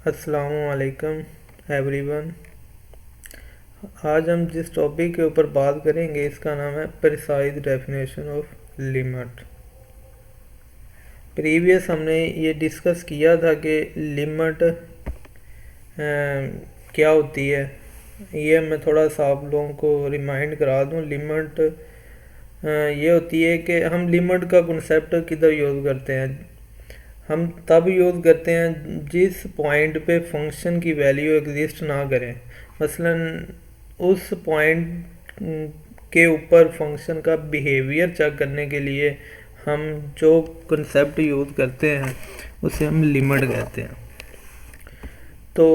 अस्सलामुअलैकुम एवरीवन। आज हम जिस टॉपिक के ऊपर बात करेंगे इसका नाम है precise definition of limit. Previous हमने ये डिस्कस किया था कि लिमिट क्या होती है। ये मैं थोड़ा सा आप लोगों को रिमाइंड करा दूं। लिमिट ये होती है कि हम लिमिट का कॉन्सेप्ट किधर यूज़ करते हैं। हम तब यूज़ करते हैं जिस पॉइंट पे फंक्शन की वैल्यू एग्जिस्ट ना करें। मसलन उस पॉइंट के ऊपर फंक्शन का बिहेवियर चेक करने के लिए हम जो कंसेप्ट यूज़ करते हैं उसे हम लिमिट कहते हैं। तो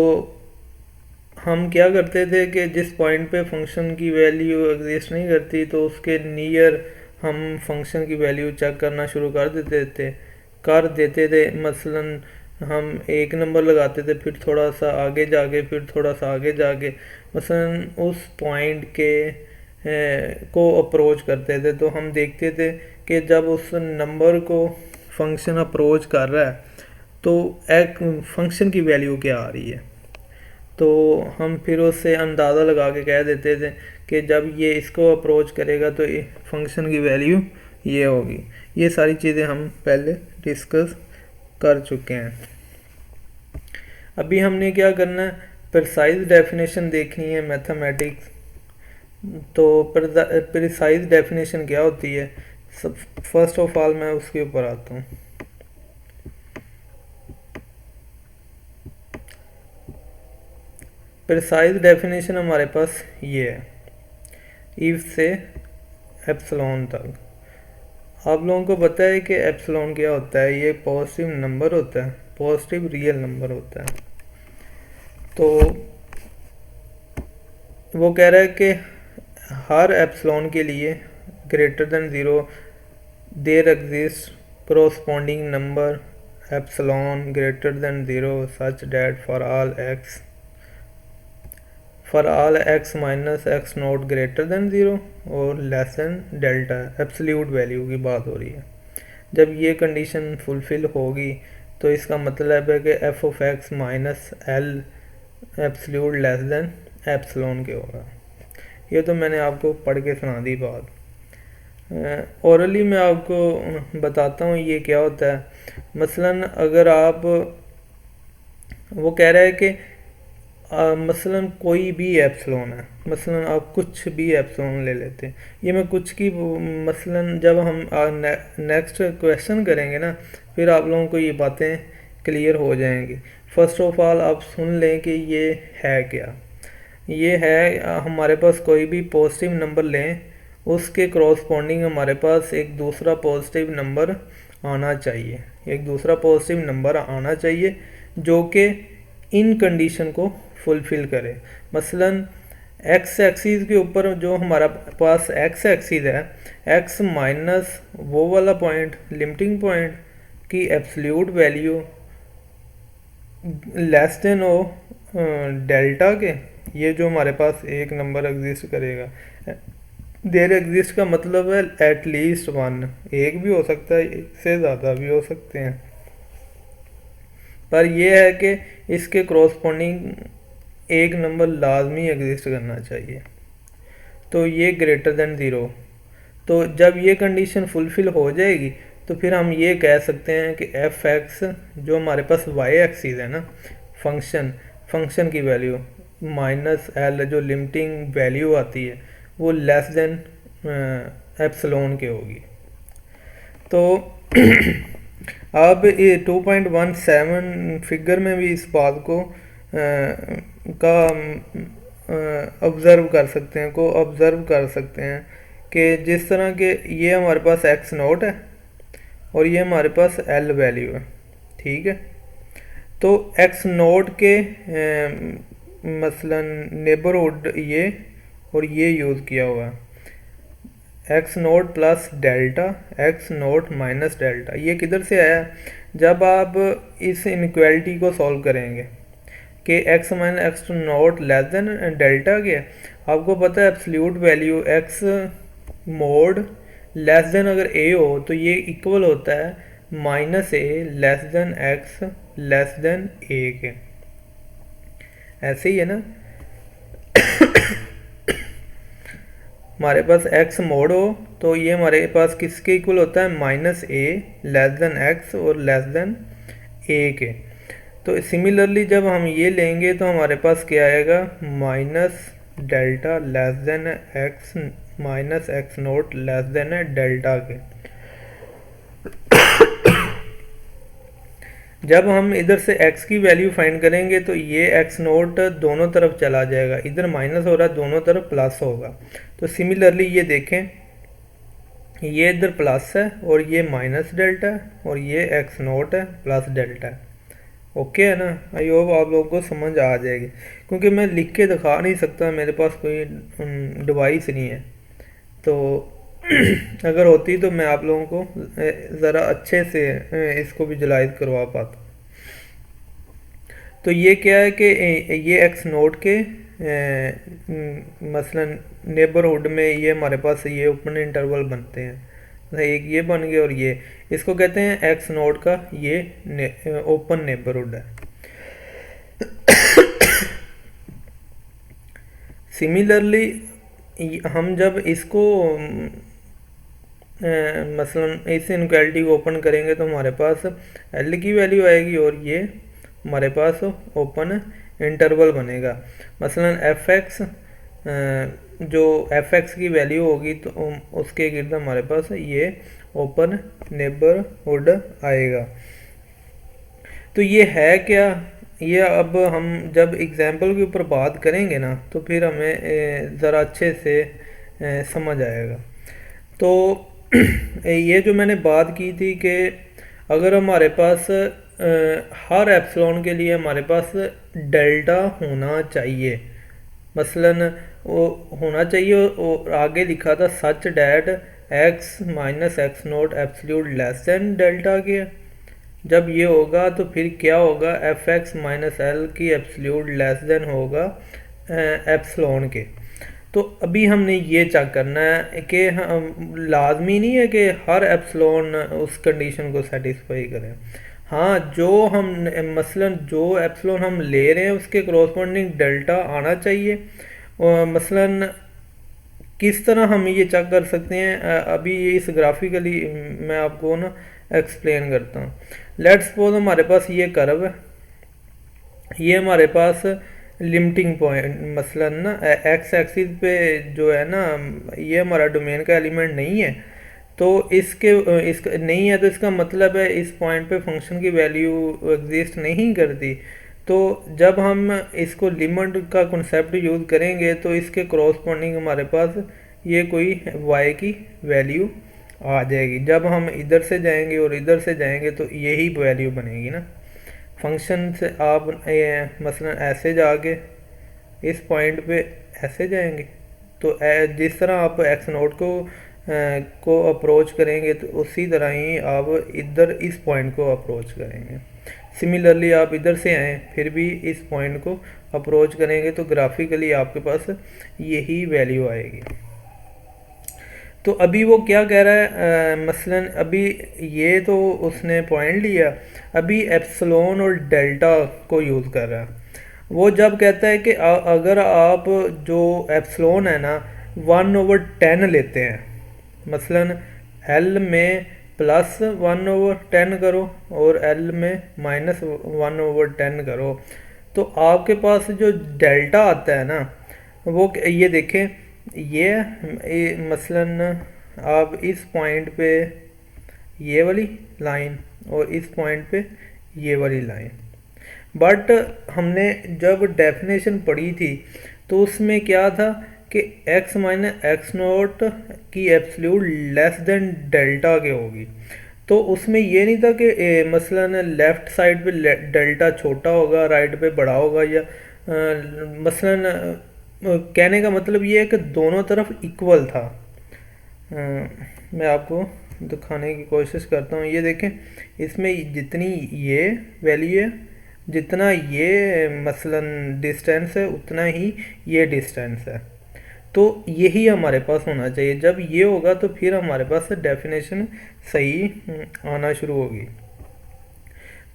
हम क्या करते थे कि जिस पॉइंट पे फंक्शन की वैल्यू एग्जिस्ट नहीं करती तो उसके नियर हम फंक्शन की वैल्यू चेक करना शुरू कर देते थे। मसलन हम एक नंबर लगाते थे, फिर थोड़ा सा आगे जाके, फिर थोड़ा सा आगे जाके मसलन उस पॉइंट के को अप्रोच करते थे। तो हम देखते थे कि जब उस नंबर को फंक्शन अप्रोच कर रहा है तो एक फंक्शन की वैल्यू क्या आ रही है। तो हम फिर उससे अंदाज़ा लगा के कह देते थे कि जब ये इसको अप्रोच करेगा तो फंक्शन की वैल्यू ये होगी। ये सारी चीज़ें हम पहले डिस्कस कर चुके हैं। अभी हमने क्या करना है, प्रिसाइज डेफिनेशन देखनी है मैथमेटिक्स। तो प्रिसाइज डेफिनेशन क्या होती है, सब फर्स्ट ऑफ ऑल मैं उसके ऊपर आता हूँ। प्रिसाइज डेफिनेशन हमारे पास ये है, इफ से एप्सिलॉन तक। आप लोगों को पता है कि एप्सिलॉन क्या होता है। ये पॉजिटिव नंबर होता है, पॉजिटिव रियल नंबर होता है। तो वो कह रहा है कि हर एप्सिलॉन के लिए greater than zero there exist corresponding number epsilon greater than 0 such that for all x minus x not greater than 0 और less than delta absolute value की बात हो रही है। जब ये कंडीशन फुलफिल होगी तो इसका मतलब है कि F of x minus L absolute less than epsilon के होगा। ये तो मैंने आपको पढ़ के सुना दी बात। ओरली मैं आपको बताता हूँ ये क्या होता है। मसलन अगर आप, वो कह रहा है कि मसलन कोई भी एप्सिलॉन है, मसलन आप कुछ भी एप्सिलॉन ले लेते हैं। ये मैं कुछ की मसलन जब हम नेक्स्ट क्वेश्चन करेंगे ना फिर आप लोगों को ये बातें क्लियर हो जाएंगी। फर्स्ट ऑफ ऑल आप सुन लें कि ये है क्या। ये है हमारे पास कोई भी पॉजिटिव नंबर लें, उसके क्रॉसपॉन्डिंग हमारे पास एक दूसरा पॉजिटिव नंबर आना चाहिए। एक दूसरा पॉजिटिव नंबर आना चाहिए जो कि इन कंडीशन को फुलफ़िल करे। मसलन एक्स एक्सिस के ऊपर जो हमारा पास एक्स एक्सिस है, एक्स माइनस वो वाला पॉइंट लिमिटिंग पॉइंट की एब्सोल्यूट वैल्यू लेस देन हो डेल्टा के, ये जो हमारे पास एक नंबर एग्जिस्ट करेगा। देयर एग्जिस्ट का मतलब है एट लीस्ट वन, एक भी हो सकता है, एक से ज़्यादा भी हो सकते हैं, पर यह है कि इसके क्रॉसपॉन्डिंग एक नंबर लाजमी एग्जिस्ट करना चाहिए। तो ये ग्रेटर देन ज़ीरो। तो जब ये कंडीशन फुलफ़िल हो जाएगी तो फिर हम ये कह सकते हैं कि एफ एक्स जो हमारे पास वाई एक्सिस है ना, फंक्शन की वैल्यू माइनस एल जो लिमिटिंग वैल्यू आती है वो लेस देन एप्सिलॉन के होगी। तो आप ये 2.17 फिगर में भी इस बात को ऑब्ज़र्व कर सकते हैं कि जिस तरह के ये हमारे पास एक्स नोट है और ये हमारे पास एल वैल्यू है, ठीक है। तो एक्स नोट के मसलन नेबरहुड ये और ये यूज़ किया हुआ है x note plus delta, x note minus delta. ये किधर से आया, जब आप इस इनक्वालिटी को सॉल्व करेंगे कि X minus x not less than delta के, आपको पता है absolute value X mod less than अगर ए हो तो ये इक्वल होता है minus A less than X less than A के। ऐसे ही है ना, हमारे पास x मोड हो तो ये हमारे पास किसके इक्वल होता है, -a लेस देन x और लेस देन a के। तो सिमिलरली जब हम ये लेंगे तो हमारे पास क्या आएगा, minus delta less than x minus x not less than delta के। जब हम इधर से x की वैल्यू फाइंड करेंगे तो ये x नोट दोनों तरफ चला जाएगा, इधर माइनस हो रहा है, दोनों तरफ प्लस होगा। तो सिमिलरली ये देखें, ये इधर प्लस है और ये माइनस डेल्टा है और ये x नोट है प्लस डेल्टा है। ओके है ना, आई होप आप लोगों को समझ आ जाएगी, क्योंकि मैं लिख के दिखा नहीं सकता, मेरे पास कोई डिवाइस नहीं है। तो अगर होती तो मैं आप लोगों को ज़रा अच्छे से इसको विजुलाइज करवा पाता। तो ये क्या है कि ये एक्स नोट के मसलन नेबरहुड में ये हमारे पास ये ओपन इंटरवल बनते हैं, एक ये बन गया और ये, इसको कहते हैं एक्स नोट का ये ओपन नेबरहुड है। सिमिलरली हम जब इसको मसलन इस इनक्वालिटी को ओपन करेंगे तो हमारे पास एल की वैल्यू आएगी और ये हमारे पास ओपन इंटरवल बनेगा। मसलन एफ एक्स, जो एफ एक्स की वैल्यू होगी तो उसके गिर्द हमारे पास ये ओपन नेबरहुड आएगा। तो ये है क्या, ये अब हम जब एग्जाम्पल के ऊपर बात करेंगे ना तो फिर हमें ज़रा अच्छे से समझ आएगा। तो ये जो मैंने बात की थी कि अगर हमारे पास हर एप्सिलॉन के लिए हमारे पास डेल्टा होना चाहिए, मसलन वो होना चाहिए और आगे लिखा था सच that X minus x note absolute less than delta के। जब ये होगा तो फिर क्या होगा, एफ एक्स माइनस एल की एब्सोल्यूट लेस देन होगा एप्सिलॉन के। तो अभी हमने ये चेक करना है कि लाजमी नहीं है कि हर एप्सिलॉन उस कंडीशन को सेटिस्फाई करें। हाँ, जो हम मसलन जो एप्सिलॉन हम ले रहे हैं उसके कॉरस्पॉन्डिंग डेल्टा आना चाहिए। मसलन किस तरह हम ये चेक कर सकते हैं, अभी इस ग्राफिकली मैं आपको ना एक्सप्लेन करता हूँ। लेट्स सपोज हमारे पास ये कर्व है, ये हमारे पास लिमिटिंग पॉइंट मसलन ना एक्स एक्सिस पे जो है ना, ये हमारा डोमेन का एलिमेंट नहीं है, तो इसका नहीं है तो इसका मतलब है इस पॉइंट पे फंक्शन की वैल्यू एग्जिस्ट नहीं करती। तो जब हम इसको लिमिट का कॉन्सेप्ट यूज़ करेंगे तो इसके कॉरस्पॉन्डिंग हमारे पास ये कोई y की वैल्यू आ जाएगी। जब हम इधर से जाएंगे और इधर से जाएंगे तो यही वैल्यू बनेगी ना। फंक्शन से आप मसलन ऐसे जाके इस पॉइंट पे ऐसे जाएंगे तो जिस तरह आप एक्स नोट को अप्रोच करेंगे तो उसी तरह ही आप इधर इस पॉइंट को अप्रोच करेंगे। सिमिलरली आप इधर से आएँ फिर भी इस पॉइंट को अप्रोच करेंगे तो ग्राफिकली आपके पास यही वैल्यू आएगी। तो अभी वो क्या कह रहा है, मसलन अभी ये तो उसने पॉइंट लिया, अभी एप्सिलॉन और डेल्टा को यूज़ कर रहा है। वो जब कहता है कि अगर आप जो एप्सिलॉन है ना 1/10 लेते हैं, मसलन एल में +1/10 करो और एल में -1/10 करो, तो आपके पास जो डेल्टा आता है ना वो ये देखें, ये मसलन आप इस पॉइंट पे ये वाली लाइन और इस पॉइंट पे ये वाली लाइन, बट हमने जब डेफिनेशन पढ़ी थी तो उसमें क्या था कि x माइनस एक्स नोट की एब्सोल्यूट लेस देन डेल्टा के होगी। तो उसमें ये नहीं था कि मसलन लेफ़्ट साइड पे डेल्टा छोटा होगा, राइट पे बड़ा होगा, या मसलन कहने का मतलब ये है कि दोनों तरफ इक्वल था। मैं आपको दिखाने की कोशिश करता हूँ। ये देखें, इसमें जितनी ये वैल्यू है, जितना ये मसलन डिस्टेंस है, उतना ही ये डिस्टेंस है। तो यही हमारे पास होना चाहिए। जब ये होगा तो फिर हमारे पास डेफिनेशन सही आना शुरू होगी।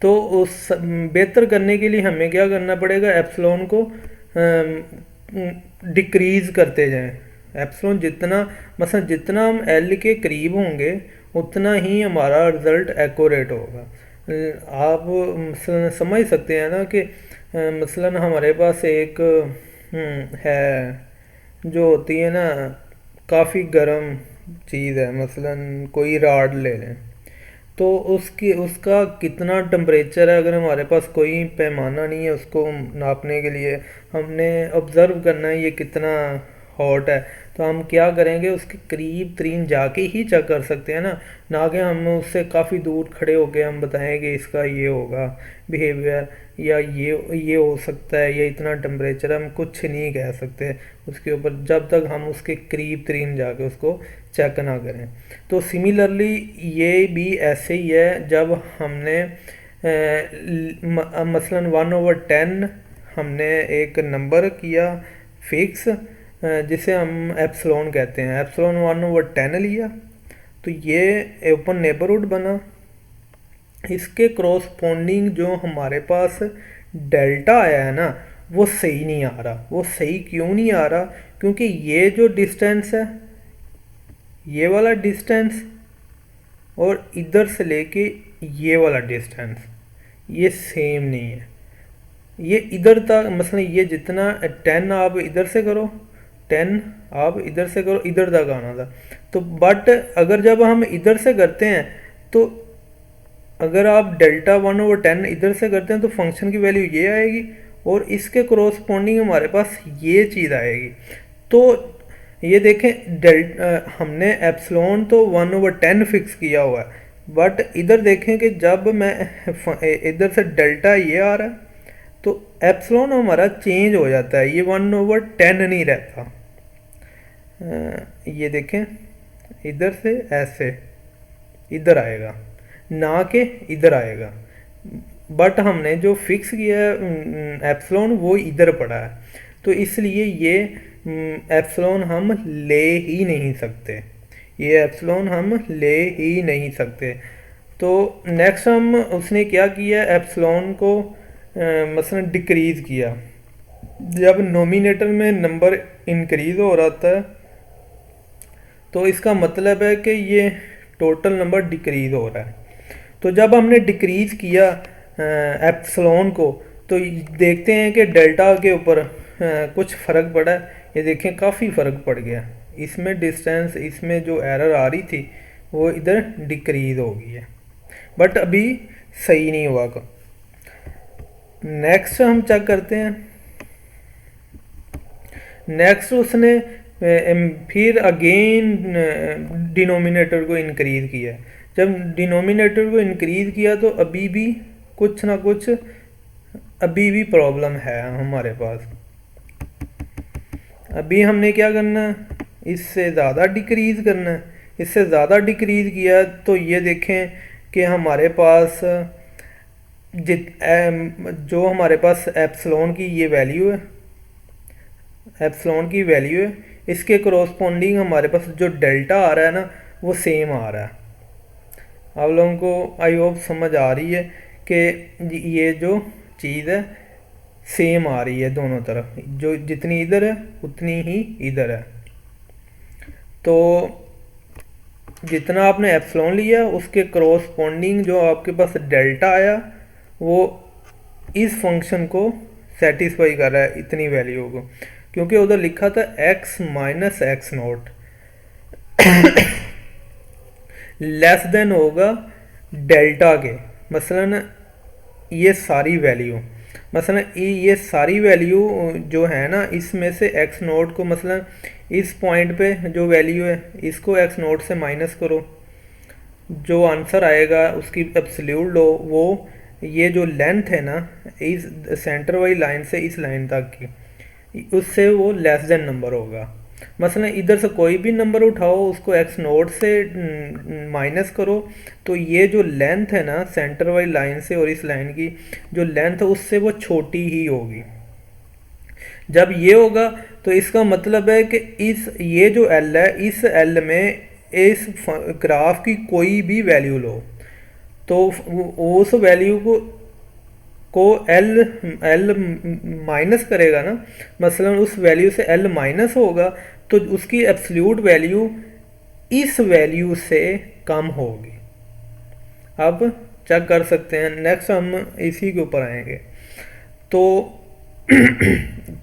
तो उस बेहतर करने के लिए हमें क्या करना पड़ेगा, एप्सिलॉन को डिक्रीज़ करते जाएं। एप्सिलॉन जितना, मसलन जितना हम एल के करीब होंगे उतना ही हमारा रिज़ल्ट एक्यूरेट होगा। आप समझ सकते हैं ना कि मसलन हमारे पास एक है जो होती है ना काफ़ी गर्म चीज़ है, मसलन कोई राड ले लें, तो उसकी उसका कितना टेम्परेचर है, अगर हमारे पास कोई पैमाना नहीं है उसको नापने के लिए, हमने ऑब्ज़र्व करना है ये कितना हॉट है, तो हम क्या करेंगे, उसके करीब तरीन जाके ही चेक कर सकते हैं ना कि हम उससे काफ़ी दूर खड़े होके हम बताएंगे इसका ये होगा बिहेवियर, या ये हो सकता है, या इतना टेम्परेचर, हम कुछ नहीं कह सकते उसके ऊपर जब तक हम उसके करीब तरीन जाके उसको चेक ना करें। तो सिमिलरली ये भी ऐसे ही है, जब हमने मसलन 1/10 हमने एक नंबर किया फिक्स, जिसे हम एप्सिलॉन कहते हैं, एप्सिलॉन 1/10 लिया, तो ये ओपन नेबरहुड बना। इसके क्रॉसपोंडिंग जो हमारे पास डेल्टा आया है ना, वो सही नहीं आ रहा। वो सही क्यों नहीं आ रहा? क्योंकि ये जो डिस्टेंस है, ये वाला डिस्टेंस, और इधर से लेके ये वाला डिस्टेंस, ये सेम नहीं है। ये इधर तक, मसलन ये जितना 10 आप इधर से करो, 10 आप इधर से करो, इधर तक आना था। तो बट अगर जब हम इधर से करते हैं, तो अगर आप डेल्टा 1/10 इधर से करते हैं तो फंक्शन की वैल्यू ये आएगी, और इसके कोरोस्पोंडिंग हमारे पास ये चीज़ आएगी। तो ये देखें, हमने एप्सिलॉन तो 1/10 फिक्स किया हुआ है, बट इधर देखें कि जब मैं इधर से डेल्टा ये आ रहा है तो एप्सिलॉन हमारा चेंज हो जाता है, ये 1/10 नहीं रहता। ये देखें, इधर से ऐसे इधर आएगा, ना कि इधर आएगा, बट हमने जो फिक्स किया है एप्सिलॉन वो इधर पड़ा है, तो इसलिए ये एप्सिलॉन हम ले ही नहीं सकते, ये एप्सिलॉन हम ले ही नहीं सकते। तो नेक्स्ट हम उसने क्या किया, एप्सिलॉन को मसलन डिक्रीज़ किया। जब नोमिनेटर में नंबर इंक्रीज़ हो रहा था तो इसका मतलब है कि ये टोटल नंबर डिक्रीज़ हो रहा है। तो जब हमने डिक्रीज़ किया एप्सिलॉन को, तो देखते हैं कि डेल्टा के ऊपर कुछ फ़र्क पड़ा है। ये देखें, काफ़ी फ़र्क पड़ गया इसमें, डिस्टेंस इसमें जो एरर आ रही थी वो इधर डिक्रीज़ हो गई है, बट अभी सही नहीं हुआ। नेक्स्ट हम चेक करते हैं। नेक्स्ट उसने फिर अगेन डिनोमिनेटर को इंक्रीज़ किया। जब डिनोमिनेटर को इंक्रीज़ किया तो अभी भी कुछ ना कुछ अभी भी प्रॉब्लम है हमारे पास। अभी हमने क्या करना है, इससे ज़्यादा डिक्रीज़ करना है। इससे ज़्यादा डिक्रीज़ किया तो ये देखें कि हमारे पास जो हमारे पास एप्सिलॉन की ये वैल्यू है, एप्सिलॉन की वैल्यू है, इसके कोरोस्पोंडिंग हमारे पास जो डेल्टा आ रहा है ना वो सेम आ रहा है। आप लोगों को आई होप समझ आ रही है कि ये जो चीज़ है सेम आ रही है दोनों तरफ, जो जितनी इधर है उतनी ही इधर है। तो जितना आपने एप्सिलॉन लिया उसके कोरोस्पोंडिंग जो आपके पास डेल्टा आया वो इस फंक्शन को सेटिस्फाई कर रहा है, इतनी वैल्यू को, क्योंकि उधर लिखा था x minus x not less then होगा डेल्टा के। मसलन ये सारी वैल्यू, मसलन ये सारी वैल्यू जो है ना, इसमें से एक्स नोट को, मसलन इस पॉइंट पे जो वैल्यू है इसको एक्स नोट से माइनस करो, जो आंसर आएगा उसकी एब्सोल्यूट लो, वो ये जो लेंथ है ना इस सेंटर वाली लाइन से इस लाइन तक की, उससे वो लेस देन नंबर होगा। मसलन इधर से कोई भी नंबर उठाओ, उसको एक्स नोट से माइनस करो, तो ये जो लेंथ है ना सेंटर वाली लाइन से और इस लाइन की जो लेंथ है उससे वो छोटी ही होगी। जब ये होगा तो इसका मतलब है कि ये जो एल है, इस एल में इस ग्राफ की कोई भी वैल्यू लो तो उस वैल्यू को एल एल माइनस करेगा ना, मसलन उस वैल्यू से एल माइनस होगा तो उसकी एब्सोल्यूट वैल्यू इस वैल्यू से कम होगी। अब चेक कर सकते हैं, नेक्स्ट हम इसी के ऊपर आएंगे। तो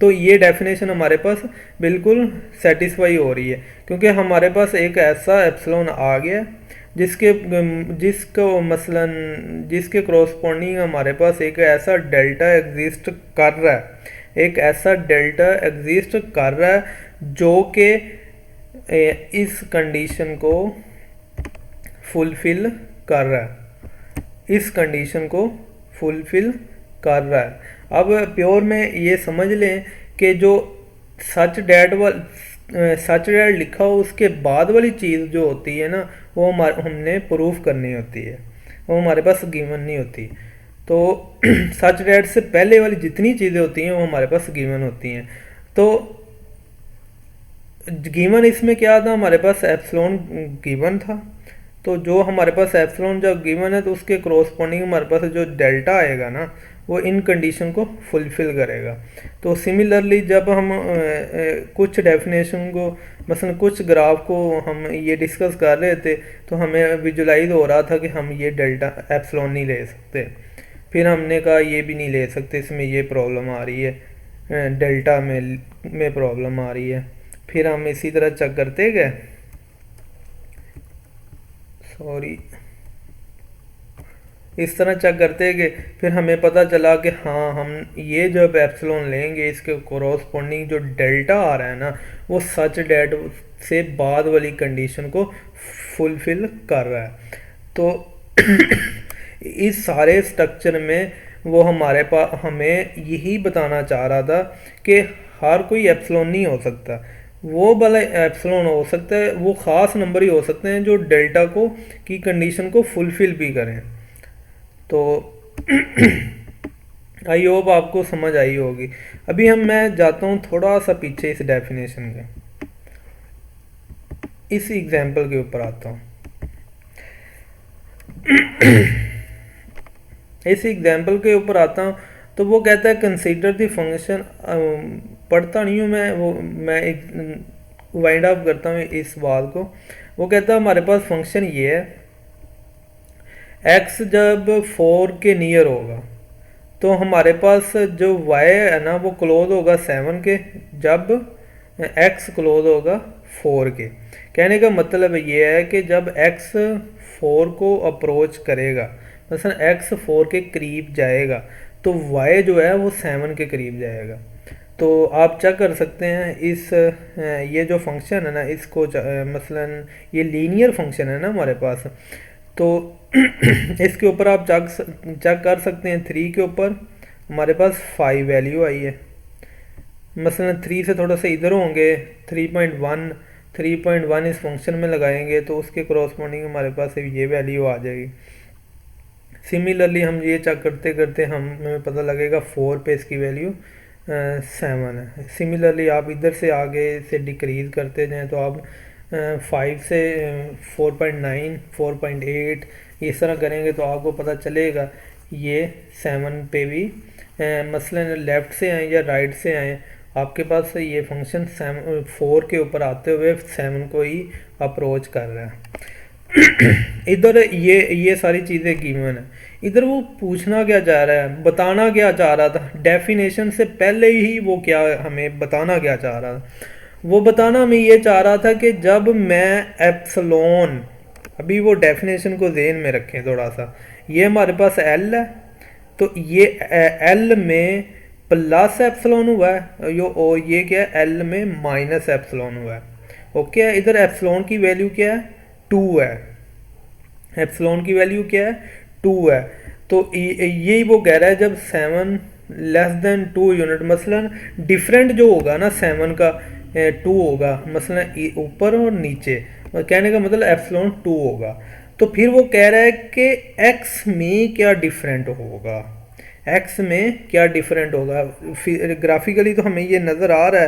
तो ये डेफिनेशन हमारे पास बिल्कुल सेटिस्फाई हो रही है, क्योंकि हमारे पास एक ऐसा एप्सिलॉन आ गया जिसके क्रॉसपोंडिंग हमारे पास एक ऐसा डेल्टा एग्जिस्ट कर रहा है, एक ऐसा डेल्टा एग्जिस्ट कर रहा है जो कि इस कंडीशन को फुलफिल कर रहा है, इस कंडीशन को फुलफिल कर रहा है। अब प्योर में ये समझ लें कि जो सच डैट लिखा हो उसके बाद वाली चीज़ जो होती है ना, वो हमने प्रूफ करनी होती है, वो हमारे पास गिवन नहीं होती। तो सच डैट से पहले वाली जितनी चीज़ें होती हैं वो हमारे पास गिवन होती हैं। तो गिवन इसमें क्या था, हमारे पास एप्सिलॉन गिवन था, तो जो हमारे पास एप्सिलॉन जब गिवन है तो उसके क्रॉसपोंडिंग हमारे पास जो डेल्टा आएगा ना, वो इन कंडीशन को फुलफिल करेगा। तो सिमिलरली जब हम कुछ डेफिनेशन को, मसलन कुछ ग्राफ को हम ये डिस्कस कर रहे थे, तो हमें विजुलाइज हो रहा था कि हम ये डेल्टा एप्सिलॉन नहीं ले सकते, फिर हमने कहा ये भी नहीं ले सकते, इसमें ये प्रॉब्लम आ रही है, डेल्टा में प्रॉब्लम आ रही है। फिर हम इसी तरह चेक करते गए, सॉरी, इस तरह चेक करते गए, फिर हमें पता चला कि हाँ, हम ये जब एप्सिलॉन लेंगे इसके कोरोस्पोंडिंग जो डेल्टा आ रहा है ना, वो सच डेट से बाद वाली कंडीशन को फुलफिल कर रहा है। तो इस सारे स्ट्रक्चर में वो हमारे पास हमें यही बताना चाह रहा था कि हर कोई एप्सिलॉन नहीं हो सकता, वो वाला एप्सिलॉन हो सकता है, वो ख़ास नंबर ही हो सकते हैं जो डेल्टा को की कंडीशन को फुलफिल भी करें। तो आई होप आपको समझ आई होगी। अभी मैं जाता हूँ थोड़ा सा पीछे इस डेफिनेशन के, इस एग्जाम्पल के ऊपर आता हूँ। इस एग्जाम्पल के ऊपर आता हूँ तो वो कहता है कंसीडर द फंक्शन, पढ़ता नहीं हूँ मैं, वो मैं एक वाइंड अप करता हूँ इस बात को। वो कहता है हमारे पास फंक्शन ये है, x जब 4 के नियर होगा तो हमारे पास जो y है ना वो क्लोज होगा 7 के, जब x क्लोज होगा 4 के। कहने का मतलब ये है कि जब x 4 को अप्रोच करेगा, मतलब x 4 के करीब जाएगा, तो y जो है वो 7 के करीब जाएगा। तो आप चेक कर सकते हैं इस ये जो फंक्शन है ना, इसको मसलन ये लीनियर फंक्शन है ना हमारे पास, तो इसके ऊपर आप चेक कर सकते हैं 3 के ऊपर हमारे पास 5 वैल्यू आई है, मसलन 3 से थोड़ा सा इधर होंगे 3.1 इस फंक्शन में लगाएंगे तो उसके क्रॉसपोंडिंग हमारे पास ये वैल्यू आ जाएगी। सिमिलरली हम ये चेक करते करते हमें पता लगेगा 4 पे इसकी वैल्यू 7 है। सिमिलरली आप इधर से आगे से डिक्रीज़ करते जाएँ तो आप 5 से 4.9 4.8 इस तरह करेंगे तो आपको पता चलेगा ये 7 पे भी मसलन लेफ़्ट से आए या राइट से आए, आपके पास ये फंक्शन 4 के ऊपर आते हुए 7 को ही अप्रोच कर रहा है। इधर ये सारी चीज़ें गिवन है, इधर वो पूछना क्या चाह रहा है, बताना क्या चाह रहा था, डेफिनेशन से पहले ही वो क्या हमें बताना क्या चाह रहा था। वो बताना हमें ये चाह रहा था कि जब मैं एप्सिलॉन, अभी वो डेफिनेशन को ज़हन में रखें थोड़ा सा, ये हमारे पास एल है, तो ये एल में प्लस एप्सिलॉन हुआ है और ये क्या है एल में माइनस एप्सिलॉन हुआ है। ओके, इधर एप्सिलॉन की वैल्यू क्या है 2 है, एप्सिलॉन की वैल्यू क्या है 2 है। तो यही वो कह रहा है जब 7 लेस देन 2 यूनिट, मसलन डिफरेंट जो होगा ना 7 का 2 होगा, मसलन ऊपर और नीचे, कहने का मतलब एप्सिलॉन 2 होगा। तो फिर वो कह रहा है कि x में क्या डिफरेंट होगा, x में क्या डिफरेंट होगा। ग्राफिकली तो हमें ये नज़र आ रहा है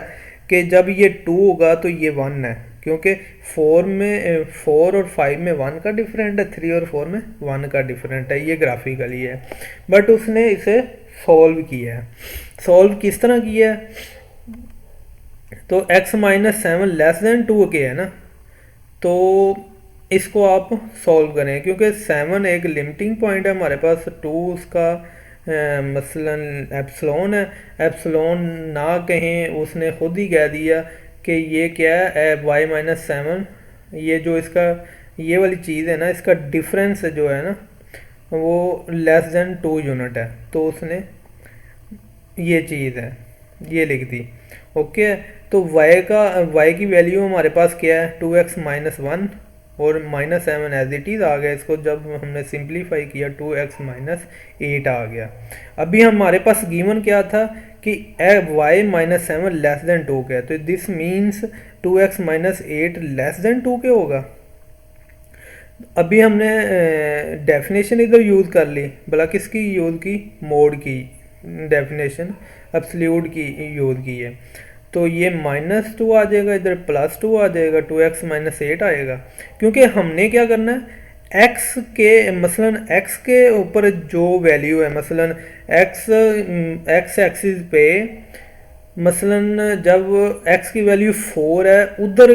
कि जब ये 2 होगा तो ये 1 है, क्योंकि 4 और 5 में 1 का डिफरेंट है, 3 और 4 में 1 का डिफरेंट है। ये ग्राफिकली है, बट उसने इसे सॉल्व किया है। सॉल्व किस तरह किया है? तो x-7 लेस देन 2 के है ना, तो इसको आप सॉल्व करें, क्योंकि 7 एक लिमिटिंग पॉइंट है हमारे पास, 2 उसका मसलन एप्सिलॉन है। एप्सिलॉन ना कहें, उसने खुद ही कह दिया कि ये क्या है, y-7, ये जो इसका ये वाली चीज़ है ना, इसका डिफरेंस जो है ना वो लेस देन 2 यूनिट है, तो उसने ये चीज़ है ये लिख दी। ओके, तो y की वैल्यू हमारे पास क्या है, 2x-1 और -7 एज इट इज़ आ गया। इसको जब हमने सिंप्लीफाई किया 2x-8 आ गया। अभी हमारे पास गिवन क्या था कि y-7 लेस देन 2 के, तो this means 2x-8 less than 2 के होगा। अभी हमने डेफिनेशन इधर यूज़ कर ली, भला किसकी यूज़ की, मोड की डेफिनेशन एब्सोल्यूट की यूज़ की है। तो ये -2 आ जाएगा, इधर +2 आ जाएगा, 2x-8 आएगा। क्योंकि हमने क्या करना है, x के मसलन x के ऊपर जो वैल्यू है, मसलन x एक्सिस पे मसलन जब x की वैल्यू 4 है, उधर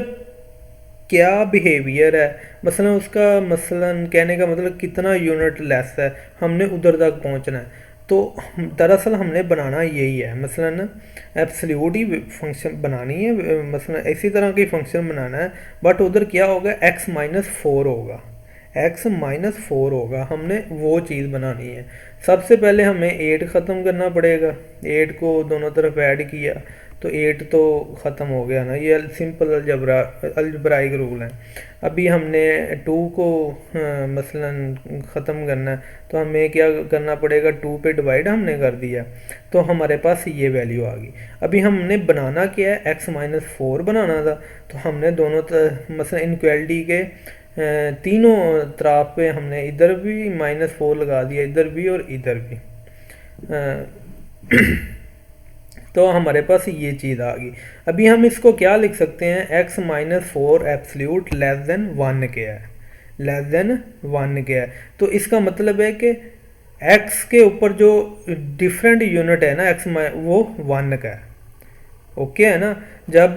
क्या बिहेवियर है, मसलन उसका मसलन कहने का मतलब कितना यूनिट लेस है, हमने उधर तक पहुंचना है। तो दरअसल हमने बनाना यही है, मसलन एब्सोल्यूट ही फंक्शन बनानी है, मसलन इसी तरह की फंक्शन बनाना है, बट उधर क्या होगा, x-4 होगा, x-4 होगा, हमने वो चीज़ बनानी है। सबसे पहले हमें 8 ख़त्म करना पड़ेगा, 8 को दोनों तरफ ऐड किया तो 8 तो ख़त्म हो गया ना, ये सिंपल अलजब्राइक रूल है। अभी हमने 2 को मसलन ख़त्म करना है, तो हमें क्या करना पड़ेगा, 2 पे डिवाइड हमने कर दिया, तो हमारे पास ये वैल्यू आ गई। अभी हमने बनाना क्या है, x-4 बनाना था, तो हमने दोनों मसलन इनक्वलिटी के तीनों तरफ पे हमने इधर भी -4 लगा दिया, इधर भी और इधर भी। तो हमारे पास ये चीज़ आ गई। अभी हम इसको क्या लिख सकते हैं, x-4 एब्सोल्यूट लेस देन 1 के है, लेस देन 1 के है। तो इसका मतलब है कि x के ऊपर जो डिफरेंट यूनिट है ना x वो 1 का है। ओके है ना, जब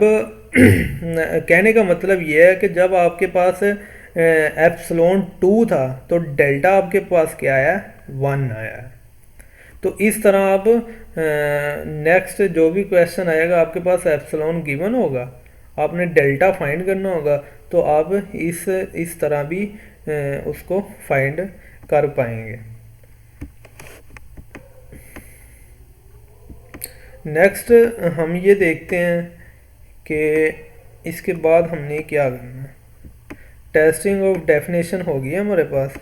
कहने का मतलब ये है कि जब आपके पास एप्सिलॉन 2 था तो डेल्टा आपके पास क्या आया, 1 आया है। तो इस तरह आप नेक्स्ट जो भी क्वेश्चन आएगा, आपके पास एप्सिलॉन गिवन होगा, आपने डेल्टा फाइंड करना होगा, तो आप इस तरह भी उसको फाइंड कर पाएंगे। नेक्स्ट हम ये देखते हैं कि इसके बाद हमने क्या करना है। टेस्टिंग ऑफ डेफिनेशन होगी हमारे पास।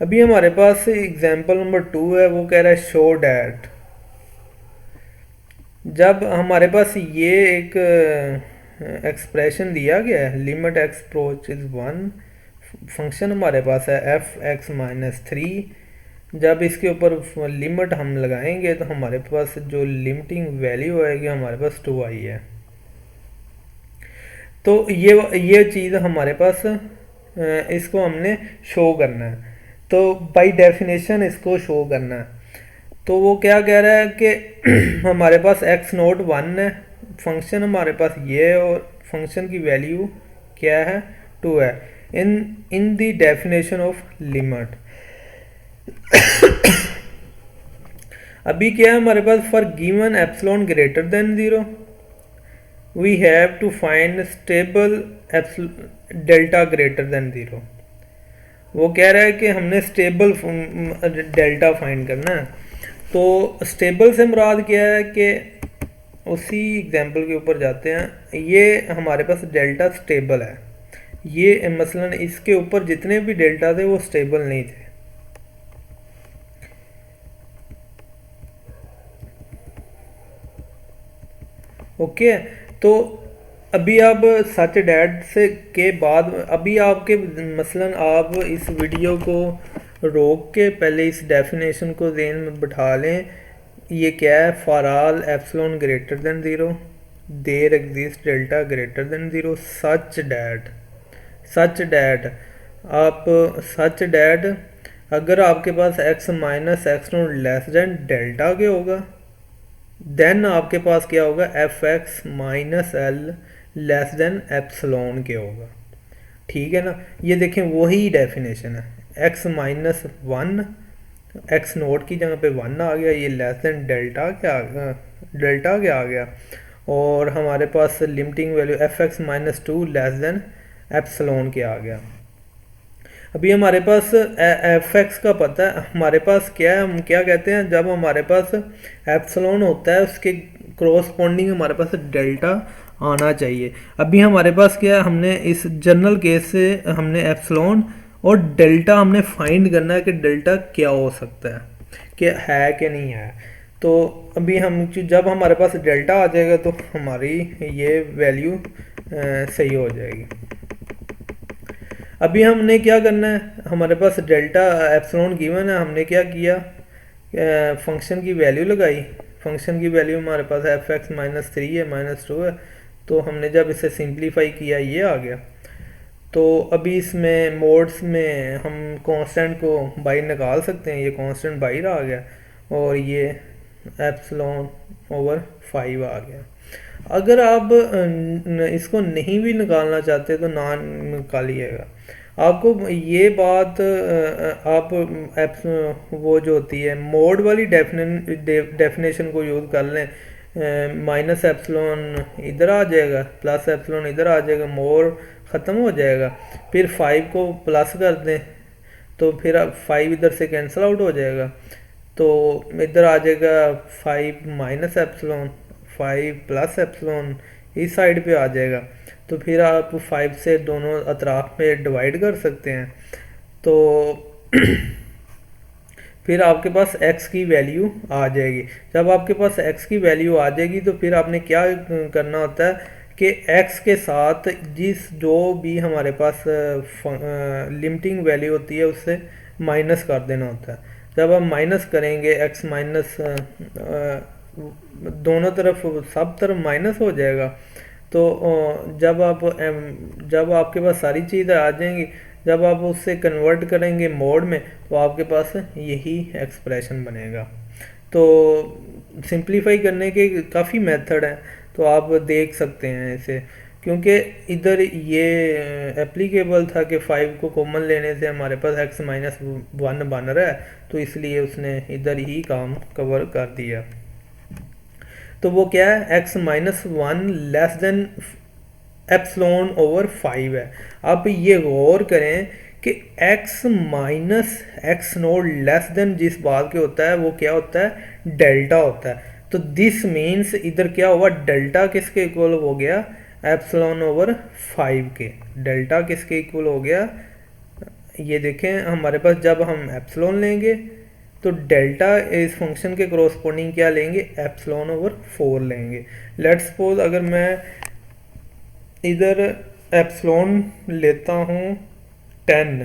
अभी हमारे पास एग्जांपल नंबर 2 है, वो कह रहा है शो डैट। जब हमारे पास ये एक एक्सप्रेशन दिया गया है, लिमिट एक्स अप्रोचेस 1, फंक्शन हमारे पास है f(x-3), जब इसके ऊपर लिमिट हम लगाएंगे तो हमारे पास जो लिमिटिंग वैल्यू आएगी हमारे पास 2i है। तो ये चीज़ हमारे पास इसको हमने शो करना है, तो बाय डेफिनेशन इसको शो करना है। तो वो क्या कह रहा है कि हमारे पास x0(1) है, फंक्शन हमारे पास ये है और फंक्शन की वैल्यू क्या है, 2 है। In the definition of limit अभी क्या है हमारे पास, for given epsilon greater than 0 we have to find stable delta greater than 0। वो कह रहा है कि हमने स्टेबल डेल्टा फाइंड करना है। तो स्टेबल से मुराद क्या है कि उसी एग्जांपल के ऊपर जाते हैं। ये हमारे पास डेल्टा स्टेबल है, ये मसलन इसके ऊपर जितने भी डेल्टा थे वो स्टेबल नहीं थे। ओके, तो अभी आप सच डैट से के बाद अभी आपके मसलन आप इस वीडियो को रोक के पहले इस डेफिनेशन को ज़हन में बिठा लें। ये क्या है, for all epsilon greater than 0 there exist delta greater than zero such that आप सच डैट अगर आपके पास x minus x not less than delta के होगा, देन आपके पास क्या होगा, F x minus L less than epsilon के होगा। ठीक है ना, ये देखें वही डेफिनेशन है, x minus one, x note की जगह पे वन आ गया, ये लेस देन डेल्टा के आ गया, और हमारे पास limiting value F x minus two less than epsilon के आ गया। अभी हमारे पास एफ एक्स का पता है, हमारे पास क्या है, हम क्या कहते हैं, जब हमारे पास एप्सलॉन होता है उसके क्रॉसपॉन्डिंग हमारे पास डेल्टा आना चाहिए। अभी हमारे पास क्या है, हमने इस जनरल केस से हमने एप्सलॉन और डेल्टा हमने फाइंड करना है कि डेल्टा क्या हो सकता है, कि है कि नहीं है। तो अभी हम जब हमारे पास डेल्टा आ जाएगा तो हमारी ये वैल्यू सही हो जाएगी। अभी हमने क्या करना है, हमारे पास डेल्टा एप्सिलॉन गिवन है, हमने क्या किया, फंक्शन की वैल्यू लगाई। फंक्शन की वैल्यू हमारे पास एफ एक्स माइनस थ्री है, माइनस टू है, तो हमने जब इसे सिंप्लीफाई किया ये आ गया। तो अभी इसमें मोड्स में हम कांस्टेंट को बाहर निकाल सकते हैं, ये कांस्टेंट बाहर आ गया और ये एप्सिलॉन ओवर 5 आ गया। अगर आप इसको नहीं भी निकालना चाहते तो ना निकालिएगा। आपको ये बात आप वो जो होती है मोड वाली डेफिनेशन को यूज़ कर लें, माइनस एप्सिलॉन इधर आ जाएगा, प्लस एप्सिलॉन इधर आ जाएगा, मोड ख़त्म हो जाएगा। फिर 5 को प्लस कर दें तो फिर 5 इधर से कैंसिल आउट हो जाएगा, तो इधर आ जाएगा 5 माइनस एप्सिलॉन, 5 प्लस एप्सिलॉन इस साइड पे आ जाएगा। तो फिर आप 5 से दोनों अतराफ में डिवाइड कर सकते हैं, तो फिर आपके पास x की वैल्यू आ जाएगी। जब आपके पास x की वैल्यू आ जाएगी तो फिर आपने क्या करना होता है कि x के साथ जो भी हमारे पास लिमिटिंग वैल्यू होती है उससे माइनस कर देना होता है। जब आप माइनस करेंगे x माइनस दोनों तरफ सब तरफ माइनस हो जाएगा, तो जब आपके पास सारी चीज़ें आ जाएंगी, जब आप उससे कन्वर्ट करेंगे मोड में तो आपके पास यही एक्सप्रेशन बनेगा। तो सिंप्लीफाई करने के काफ़ी मेथड हैं, तो आप देख सकते हैं इसे, क्योंकि इधर ये एप्लीकेबल था कि 5 को कॉमन लेने से हमारे पास x माइनस वन बन रहा है, तो इसलिए उसने इधर ही काम कवर कर दिया। तो वो क्या है, x minus one less than epsilon over 5 है। आप ये गौर करें कि x minus x not less then जिस बात के होता है वो क्या होता है, डेल्टा होता है। तो दिस मीन्स इधर क्या हुआ, डेल्टा किसके इक्वल हो गया, एप्सिलॉन ओवर 5 के। डेल्टा किसके इक्वल हो गया, ये देखें हमारे पास जब हम एप्सिलॉन लेंगे तो डेल्टा इस फंक्शन के कोरोस्पोंडिंग क्या लेंगे, एप्सिलॉन ओवर 4 लेंगे। लेट्स सपोज अगर मैं इधर एप्सिलॉन लेता हूँ 10,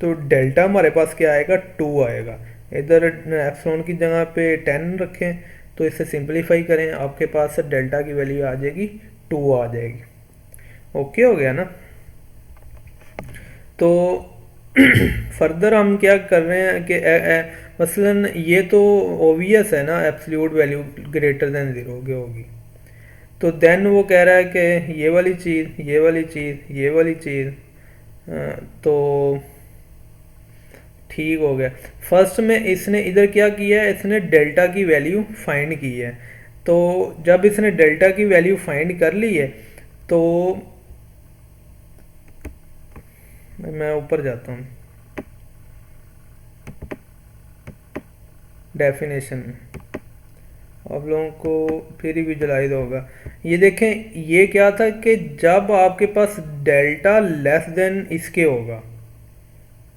तो डेल्टा हमारे पास क्या आएगा, 2 आएगा। इधर एप्सिलॉन की जगह पे 10 रखें तो इसे सिंपलीफाई करें, आपके पास डेल्टा की वैल्यू आ जाएगी 2 आ जाएगी। ओके हो गया ना। तो फर्दर हम क्या कर रहे हैं कि मसलन ये तो ओबियस है ना, एब्सोल्यूट वैल्यू ग्रेटर देन 0 की होगी, तो देन वो कह रहा है कि ये वाली चीज़, ये वाली चीज़, ये वाली चीज़, तो ठीक हो गया। फर्स्ट में इसने इधर क्या किया है, इसने डेल्टा की वैल्यू फाइंड की है। तो जब इसने डेल्टा की वैल्यू फाइंड कर ली है तो मैं ऊपर जाता हूँ डेफिनेशन में, आप लोगों को फिर ही विजुलाइज होगा। ये देखें ये क्या था कि जब आपके पास डेल्टा लेस देन इसके होगा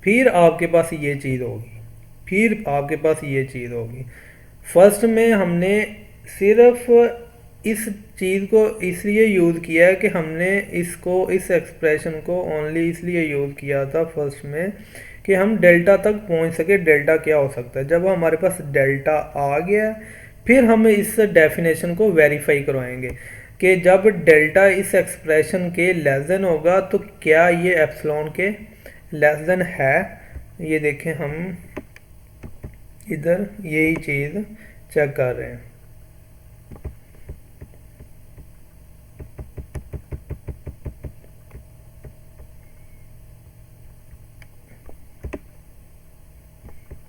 फिर आपके पास ये चीज़ होगी, फिर आपके पास ये चीज़ होगी। फर्स्ट में हमने सिर्फ इस चीज़ को इसलिए यूज़ किया है कि हमने इसको, इस एक्सप्रेशन को ओनली इसलिए यूज़ किया था फर्स्ट में कि हम डेल्टा तक पहुंच सके, डेल्टा क्या हो सकता है। जब हमारे पास डेल्टा आ गया फिर हम इस डेफिनेशन को वेरीफाई करवाएंगे। कि जब डेल्टा इस एक्सप्रेशन के लेस देन होगा तो क्या ये एप्सिलॉन के लेस देन है। ये देखें, हम इधर यही चीज़ चेक कर रहे हैं।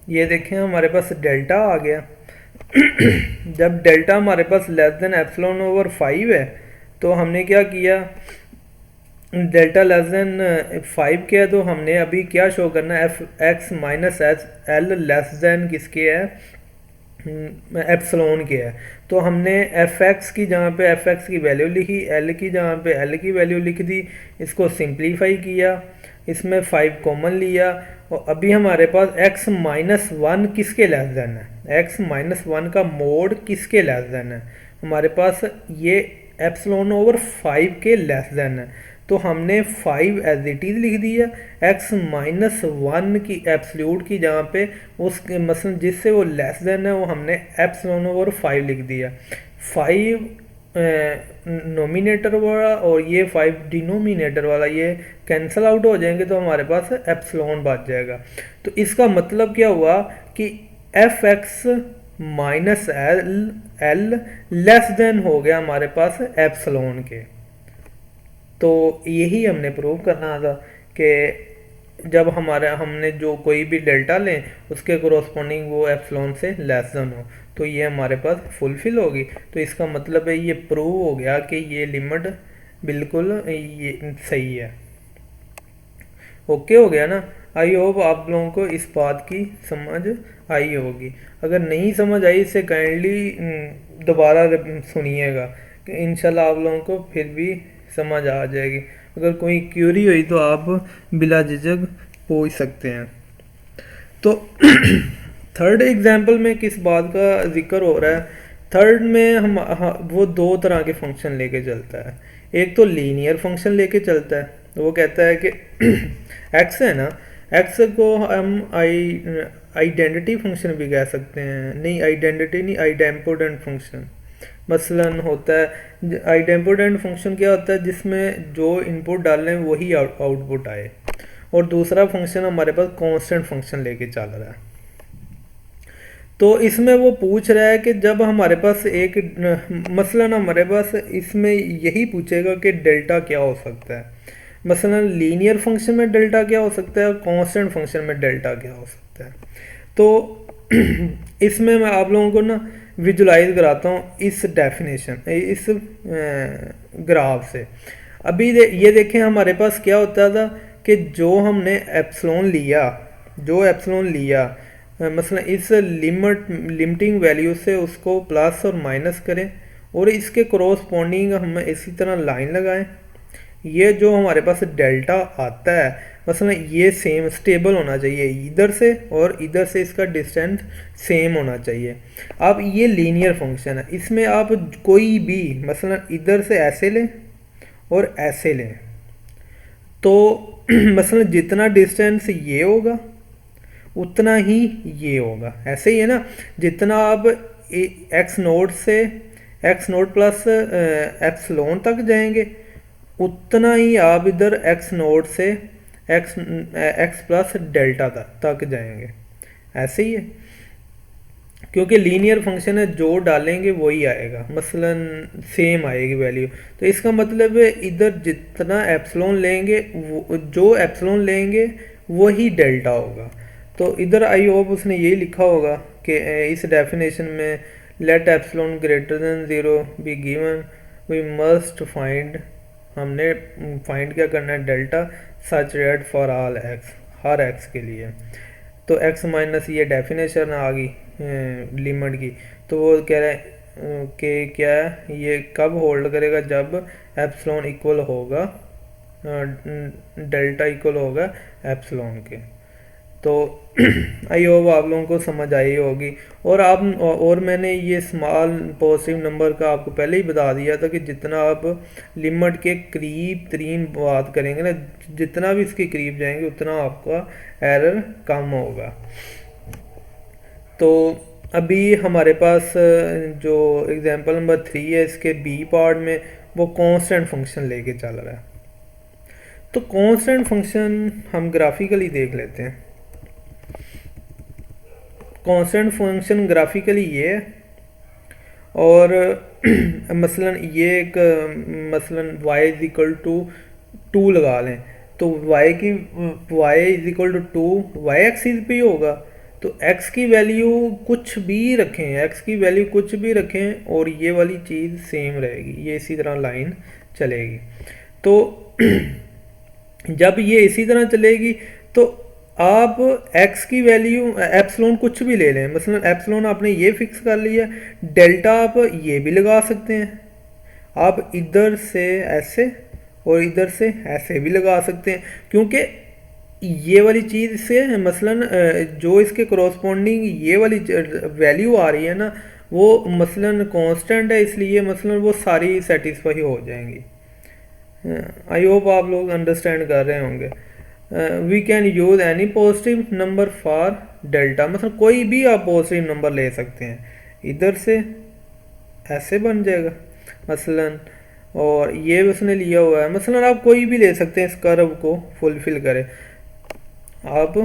ये देखें, हमारे पास डेल्टा आ गया। जब डेल्टा हमारे पास लेस देन एप्सिलॉन ओवर 5 है तो हमने क्या किया, डेल्टा लेस देन 5 किया तो हमने अभी क्या शो करना है, F x minus L less than किसके है, एप्सिलॉन के है। तो हमने एफ एक्स की जगह पे एफ एक्स की वैल्यू लिखी, एल की जगह पे एल की वैल्यू लिख दी, इसको सिंप्लीफाई किया, इसमें 5 कॉमन लिया और अभी हमारे पास x माइनस वन किसके लेस देन है, x माइनस वन का मोड किसके लेस देन है, हमारे पास ये एप्सिलॉन ओवर 5 के लेस देन है। तो हमने 5 एज इट इज़ लिख दिया, x माइनस वन की एब्सल्यूट की जगह पे उसके मसलन जिससे वो लेस देन है वो हमने एप्सिलॉन ओवर 5 लिख दिया। 5 नोमिनेटर वाला और ये 5 डिनोमिनेटर वाला ये कैंसिल आउट हो जाएंगे तो हमारे पास एप्सिलॉन बच जाएगा। तो इसका मतलब क्या हुआ कि F x minus L less then हो गया हमारे पास एप्सिलॉन के। तो यही हमने प्रूव करना था कि जब हमने जो कोई भी डेल्टा लें उसके कोरोस्पोंडिंग वो एप्सिलॉन से लेस देन हो तो ये हमारे पास फुलफिल होगी। तो इसका मतलब है ये प्रूव हो गया कि ये लिमिट बिल्कुल ये सही है। ओके हो गया ना। आई होप आप लोगों को इस बात की समझ आई होगी। अगर नहीं समझ आई इसे काइंडली दोबारा सुनिएगा कि इंशाल्लाह आप लोगों को फिर भी समझ आ जाएगी। अगर कोई क्यूरी हुई तो आप बिला झिझक पूछ सकते हैं। तो थर्ड एग्जाम्पल में किस बात का जिक्र हो रहा है, थर्ड में वो दो तरह के फंक्शन लेके चलता है। एक तो लीनियर फंक्शन लेके चलता है, वो कहता है कि एक्स है ना, एक्स को हम आइडेंटिटी फंक्शन भी कह सकते हैं, नहीं आइडेंटिटी नहीं, आइडेम्पोडेंट फंक्शन मसलन होता है। आइडेम्पोडेंट फंक्शन क्या होता है, जिसमें जो इनपुट डालें वही आउटपुट आए। और दूसरा फंक्शन हमारे पास कांस्टेंट फंक्शन लेके चल रहा है। तो इसमें वो पूछ रहा है कि जब हमारे पास एक मसलन हमारे पास इसमें यही पूछेगा कि डेल्टा क्या हो सकता है। मसलन लीनियर फंक्शन में डेल्टा क्या हो सकता है और कांस्टेंट फंक्शन में डेल्टा क्या हो सकता है। तो इसमें मैं आप लोगों को ना विजुलाइज कराता हूँ इस डेफिनेशन, इस ग्राफ से। अभी ये देखें, हमारे पास क्या होता था कि जो हमने एप्सिलॉन लिया, मसलन इस लिमिटिंग वैल्यू से उसको प्लस और माइनस करें और इसके कोरोस्पोंडिंग हम इसी तरह लाइन लगाएं। ये जो हमारे पास डेल्टा आता है मसलन ये सेम स्टेबल होना चाहिए इधर से और इधर से इसका डिस्टेंस सेम होना चाहिए। अब ये लीनियर फंक्शन है, इसमें आप कोई भी मसलन इधर से ऐसे लें और ऐसे लें तो मसलन जितना डिस्टेंस ये होगा उतना ही ये होगा। ऐसे ही है ना, जितना आप एक्स नोट प्लस एप्सिलॉन तक जाएंगे उतना ही आप इधर एक्स नोट से एक्स प्लस डेल्टा तक जाएंगे। ऐसे ही है, क्योंकि लीनियर फंक्शन है, जो डालेंगे वही आएगा, मसलन सेम आएगी वैल्यू। तो इसका मतलब है इधर जितना एप्सिलॉन लेंगे जो एप्सिलॉन लेंगे वही डेल्टा होगा। तो इधर आई होप उसने यही लिखा होगा कि इस डेफिनेशन में let epsilon greater than 0 be given we must find, हमने फाइंड क्या करना है, delta such that for all x, हर एक्स के लिए। तो एक्स माइनस ये डेफिनेशन आ गई लिमिट की। तो वो कह रहा है कि क्या है, ये कब होल्ड करेगा, जब एप्सिलॉन इक्वल होगा डेल्टा इक्वल होगा एप्सिलॉन के। तो आई होप आप लोगों को समझ आई होगी। और मैंने ये स्मॉल पॉजिटिव नंबर का आपको पहले ही बता दिया था कि जितना आप लिमिट के करीब तरीन बात करेंगे ना, जितना भी इसके करीब जाएंगे उतना आपका एरर कम होगा। तो अभी हमारे पास जो एग्जांपल नंबर 3 है इसके बी पार्ट में वो कांस्टेंट फंक्शन लेके चल रहा है। तो कांस्टेंट फंक्शन हम ग्राफिकली देख लेते हैं। कांस्टेंट फंक्शन ग्राफिकली ये है, और मसलन ये एक मसलन y इज इक्वल टू 2 लगा लें, तो y is equal to 2 y axis पे ही होगा। तो x की वैल्यू कुछ भी रखें, x की वैल्यू कुछ भी रखें और ये वाली चीज़ सेम रहेगी, ये इसी तरह लाइन चलेगी। तो जब ये इसी तरह चलेगी तो आप x की वैल्यू एप्सिलॉन कुछ भी ले लें, मसलन एप्सिलॉन आपने ये फिक्स कर लिया, डेल्टा आप ये भी लगा सकते हैं, आप इधर से ऐसे और इधर से ऐसे भी लगा सकते हैं, क्योंकि ये वाली चीज़ से मसलन जो इसके कोरस्पॉन्डिंग ये वाली वैल्यू आ रही है ना, वो मसलन कांस्टेंट है, इसलिए मसलन वो सारी सेटिस्फाई हो जाएंगी। आई होप आप लोग अंडरस्टैंड कर रहे होंगे। We can use any positive number for delta, मतलब कोई भी आप पॉजिटिव नंबर ले सकते हैं, इधर से ऐसे बन जाएगा मसलन, और ये उसने लिया हुआ है, मसलन आप कोई भी ले सकते हैं इस कर्व को फुलफिल करें। आप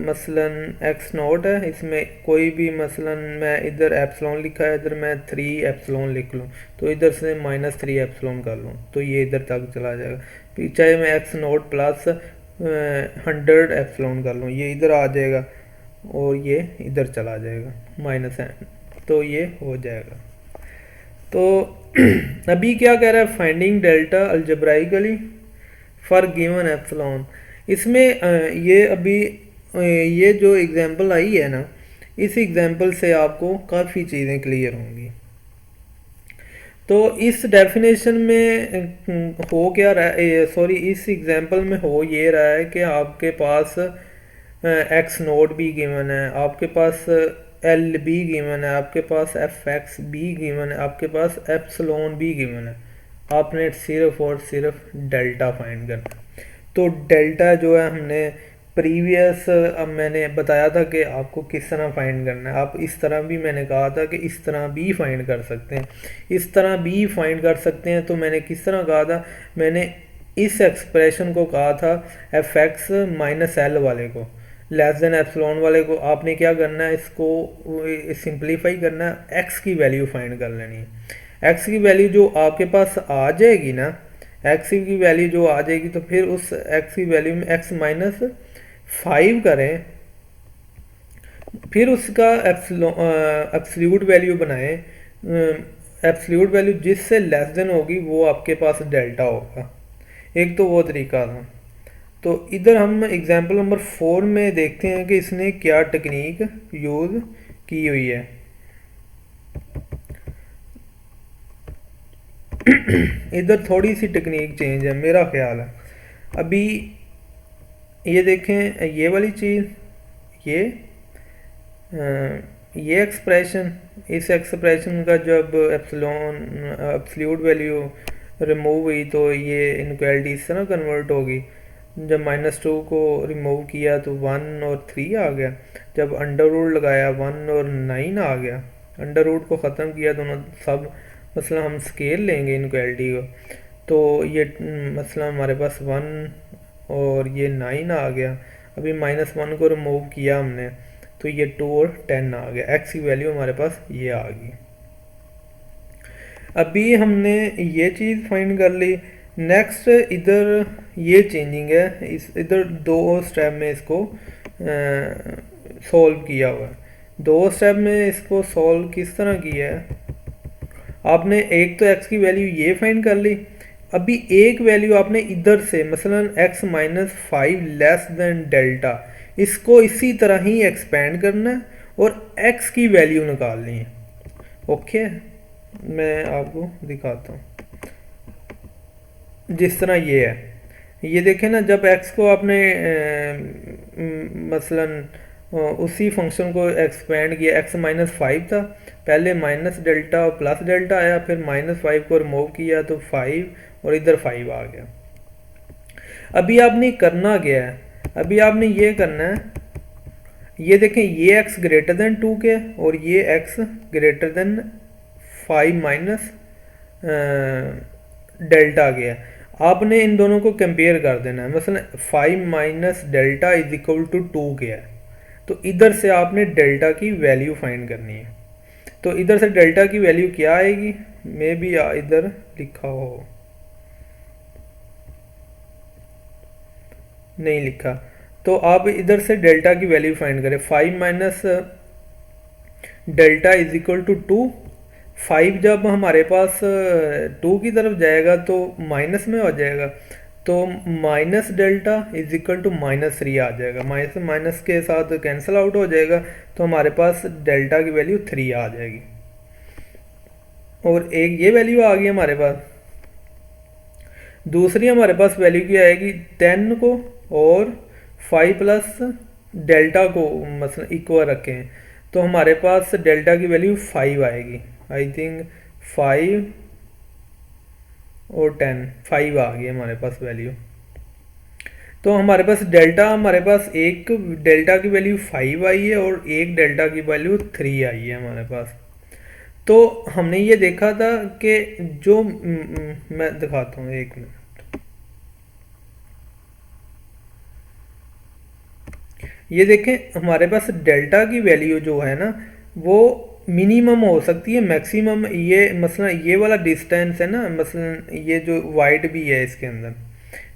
मसलन एक्स नोट है, इसमें कोई भी मसलन मैं इधर एप्सिलॉन लिखा है, इधर मैं 3 एप्सिलॉन लिख लूँ, तो इधर से -3 एप्सिलॉन कर लूँ तो ये इधर तक चला जाएगा। चाहे मैं एक्स नोट प्लस 100 एप्सिलॉन कर लूँ, ये इधर आ जाएगा और ये इधर चला जाएगा -n, तो ये हो जाएगा। तो अभी क्या कह रहा है, finding delta algebraically for given epsilon. इसमें ये अभी ये जो एग्जांपल आई है ना, इस एग्जांपल से आपको काफ़ी चीज़ें क्लियर होंगी। तो इस डेफिनेशन में हो क्या रहा है, सॉरी इस एग्जांपल में हो ये रहा है कि आपके पास एक्स नोट भी गिवन है, आपके पास एल भी गिवन है, आपके पास एफ एक्स भी गिवन है, आपके पास एप्सिलॉन भी गिवन है, आपने सिर्फ और सिर्फ डेल्टा फाइंड करना है। तो डेल्टा जो है हमने प्रीवियस अब मैंने बताया था कि आपको किस तरह फाइंड करना है, आप इस तरह भी मैंने कहा था कि इस तरह भी फाइंड कर सकते हैं, इस तरह भी फाइंड कर सकते हैं। तो मैंने किस तरह कहा था, मैंने इस एक्सप्रेशन को कहा था एफ एक्स माइनस एल वाले को, लेस देन एप्सिलॉन वाले को आपने क्या करना है, इसको सिंप्लीफाई करना है, एक्स की वैल्यू फाइंड कर लेनी है। एक्स की वैल्यू जो आपके पास आ जाएगी ना, एक्स की वैल्यू जो आ जाएगी, तो फिर उस एक्स की वैल्यू में एक्स -5 करें, फिर उसका एब्सोल्यूट वैल्यू बनाएं, एब्सोल्यूट वैल्यू जिससे लेस देन होगी वो आपके पास डेल्टा होगा। एक तो वो तरीका था। तो इधर हम एग्जांपल नंबर 4 में देखते हैं कि इसने क्या टेक्निक यूज़ की हुई है। इधर थोड़ी सी टेक्निक चेंज है मेरा ख्याल है। अभी ये देखें, ये वाली चीज़, ये एक्सप्रेशन, इस एक्सप्रेशन का जब एप्सिलॉन एब्सोल्यूट वैल्यू रिमूव हुई तो ये इनक्वालिटी इस तरह कन्वर्ट होगी। जब -2 को रिमूव किया तो 1 और 3 आ गया, जब अंडर रूट लगाया 1 और 9 आ गया, अंडर रूट को ख़त्म किया दोनों सब, मसला हम स्केल लेंगे इनक्वालिटी को, तो ये मसला हमारे पास 1 और ये 9 आ गया। अभी -1 को रिमूव किया हमने तो ये 2 और 10 आ गया, एक्स की वैल्यू हमारे पास ये आ गई। अभी हमने ये चीज़ फाइंड कर ली। नेक्स्ट इधर ये चेंजिंग है, इस इधर 2 स्टेप में इसको सॉल्व किया हुआ है। 2 स्टेप में इसको सॉल्व किस तरह किया है, आपने एक तो x की वैल्यू ये फाइंड कर ली, अभी एक वैल्यू आपने इधर से मसलन x -5 लेस देन डेल्टा, इसको इसी तरह ही एक्सपेंड करना है और x की वैल्यू निकालनी है। ओके, मैं आपको दिखाता हूँ। जिस तरह ये है, ये देखें ना, जब x को आपने मसलन उसी फंक्शन को एक्सपेंड किया, x -5 था, पहले माइनस डेल्टा और प्लस डेल्टा आया, फिर -5 को रिमूव किया तो 5 और इधर 5 आ गया। अभी आपने करना क्या है, अभी आपने ये करना है, ये देखें ये x ग्रेटर देन 2 के और ये x greater than 5 minus delta गया। आपने इन दोनों को कंपेयर कर देना है। मसलन 5 minus delta is equal to 2 गया है, तो इधर से आपने डेल्टा की वैल्यू फाइंड करनी है। तो इधर से डेल्टा की वैल्यू क्या आएगी, मे बी इधर लिखा हो, नहीं लिखा, तो आप इधर से डेल्टा की वैल्यू फाइंड करें। 5 minus delta is equal to 2। 5 जब हमारे पास 2 की तरफ जाएगा तो माइनस में हो जाएगा, तो minus delta is equal to -3 आ जाएगा। माइनस माइनस के साथ कैंसिल आउट हो जाएगा, तो हमारे पास डेल्टा की वैल्यू 3 आ जाएगी। और एक ये वैल्यू आ गई हमारे पास। दूसरी हमारे पास वैल्यू क्या आएगी, 10 को और 5 प्लस डेल्टा को मतलब इक्वल रखें, तो हमारे पास डेल्टा की वैल्यू 5 आएगी। आई थिंक 5 और 10, 5 आ गई हमारे पास वैल्यू। तो हमारे पास डेल्टा, हमारे पास एक डेल्टा की वैल्यू 5 आई है और एक डेल्टा की वैल्यू 3 आई है हमारे पास। तो हमने ये देखा था कि जो मैं दिखाता हूँ, एक मिनट। ये देखें, हमारे पास डेल्टा की वैल्यू जो है ना वो मिनिमम हो सकती है, मैक्सिमम ये मसलन ये वाला डिस्टेंस है ना, मसलन ये जो वाइड भी है इसके अंदर,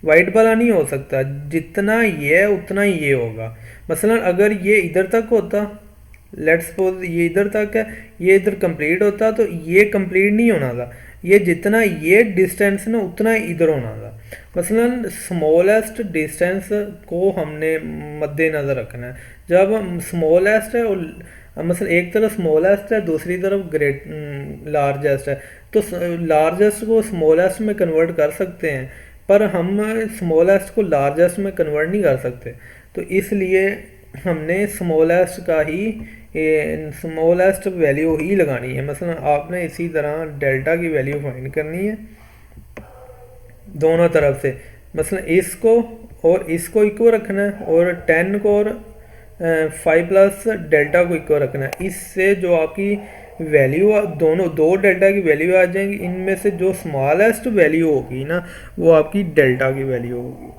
वाइड वाला नहीं हो सकता, जितना ये है उतना ही ये होगा। मसलन अगर ये इधर तक होता, लेट्स सपोज ये इधर तक है, ये इधर कंप्लीट होता, तो ये कंप्लीट नहीं होना था, ये जितना ये डिस्टेंस ना उतना इधर होना था। मसलन स्मॉलेस्ट डिस्टेंस को हमने मद्देनज़र रखना है। जब स्मॉलेस्ट है और मसलन एक तरफ स्मॉलेस्ट है, दूसरी तरफ ग्रेट लार्जेस्ट है, तो लार्जेस्ट को स्मॉलेस्ट में कन्वर्ट कर सकते हैं, पर हम स्मॉलेस्ट को लार्जेस्ट में कन्वर्ट नहीं कर सकते। तो इसलिए हमने स्मॉलेस्ट का ही स्मॉलेस्ट वैल्यू ही लगानी है। मसलन आपने इसी तरह डेल्टा की वैल्यू फाइंड करनी है दोनों तरफ से। मसलन इसको और इसको इक्वल रखना है, और 10 को और 5 प्लस डेल्टा को इक्वल रखना है। इससे जो आपकी वैल्यू दोनों दो डेल्टा की वैल्यू आ जाएंगी, इनमें से जो स्मॉलेस्ट वैल्यू होगी ना वो आपकी डेल्टा की वैल्यू होगी।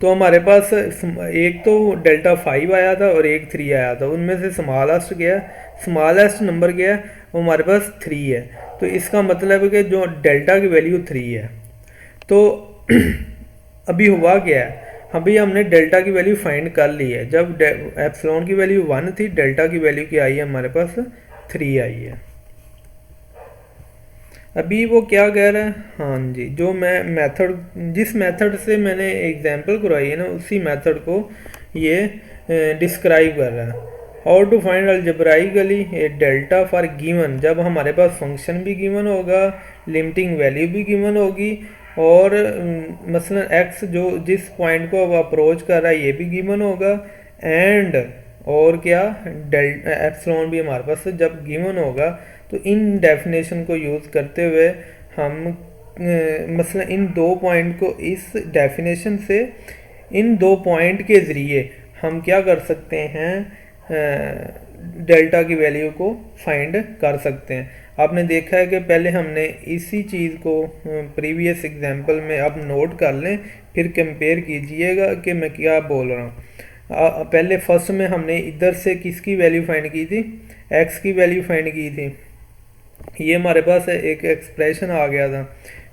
तो हमारे पास एक तो डेल्टा 5 आया था और एक 3 आया था, उनमें से स्मॉलेस्ट गया, स्मॉलेस्ट नंबर गया, वो हमारे पास 3 है। तो इसका मतलब है कि जो डेल्टा की वैल्यू 3 है। तो अभी हुआ क्या है, अभी हमने डेल्टा की वैल्यू फाइंड कर ली है। जब एप्सिलॉन की वैल्यू 1 थी, डेल्टा की वैल्यू क्या आई है हमारे पास 3 आई है। अभी वो क्या कह रहा है, हाँ जी, जो मैं मेथड, जिस मेथड से मैंने एग्जांपल करवाई है ना, उसी मेथड को ये डिस्क्राइब कर रहा है। How to find algebraically A delta for given, जब हमारे पास फंक्शन भी गिवन होगा, लिमिटिंग वैल्यू भी गिवन होगी, और मसलन एक्स जो जिस पॉइंट को अब अप्रोच कर रहा है ये भी गिवन होगा, एंड और क्या एप्सिलॉन भी हमारे पास जब गिवन होगा, तो इन डेफिनेशन को यूज़ करते हुए हम मसलन इन दो पॉइंट को, इस डेफिनेशन से इन दो पॉइंट के ज़रिए हम क्या कर सकते हैं, डेल्टा की वैल्यू को फाइंड कर सकते हैं। आपने देखा है कि पहले हमने इसी चीज़ को प्रीवियस एग्जांपल में आप नोट कर लें, फिर कंपेयर कीजिएगा कि मैं क्या बोल रहा हूँ। पहले फर्स्ट में हमने इधर से किसकी वैल्यू फाइंड की थी, एक्स की वैल्यू फाइंड की थी, ये हमारे पास एक एक्सप्रेशन आ गया था।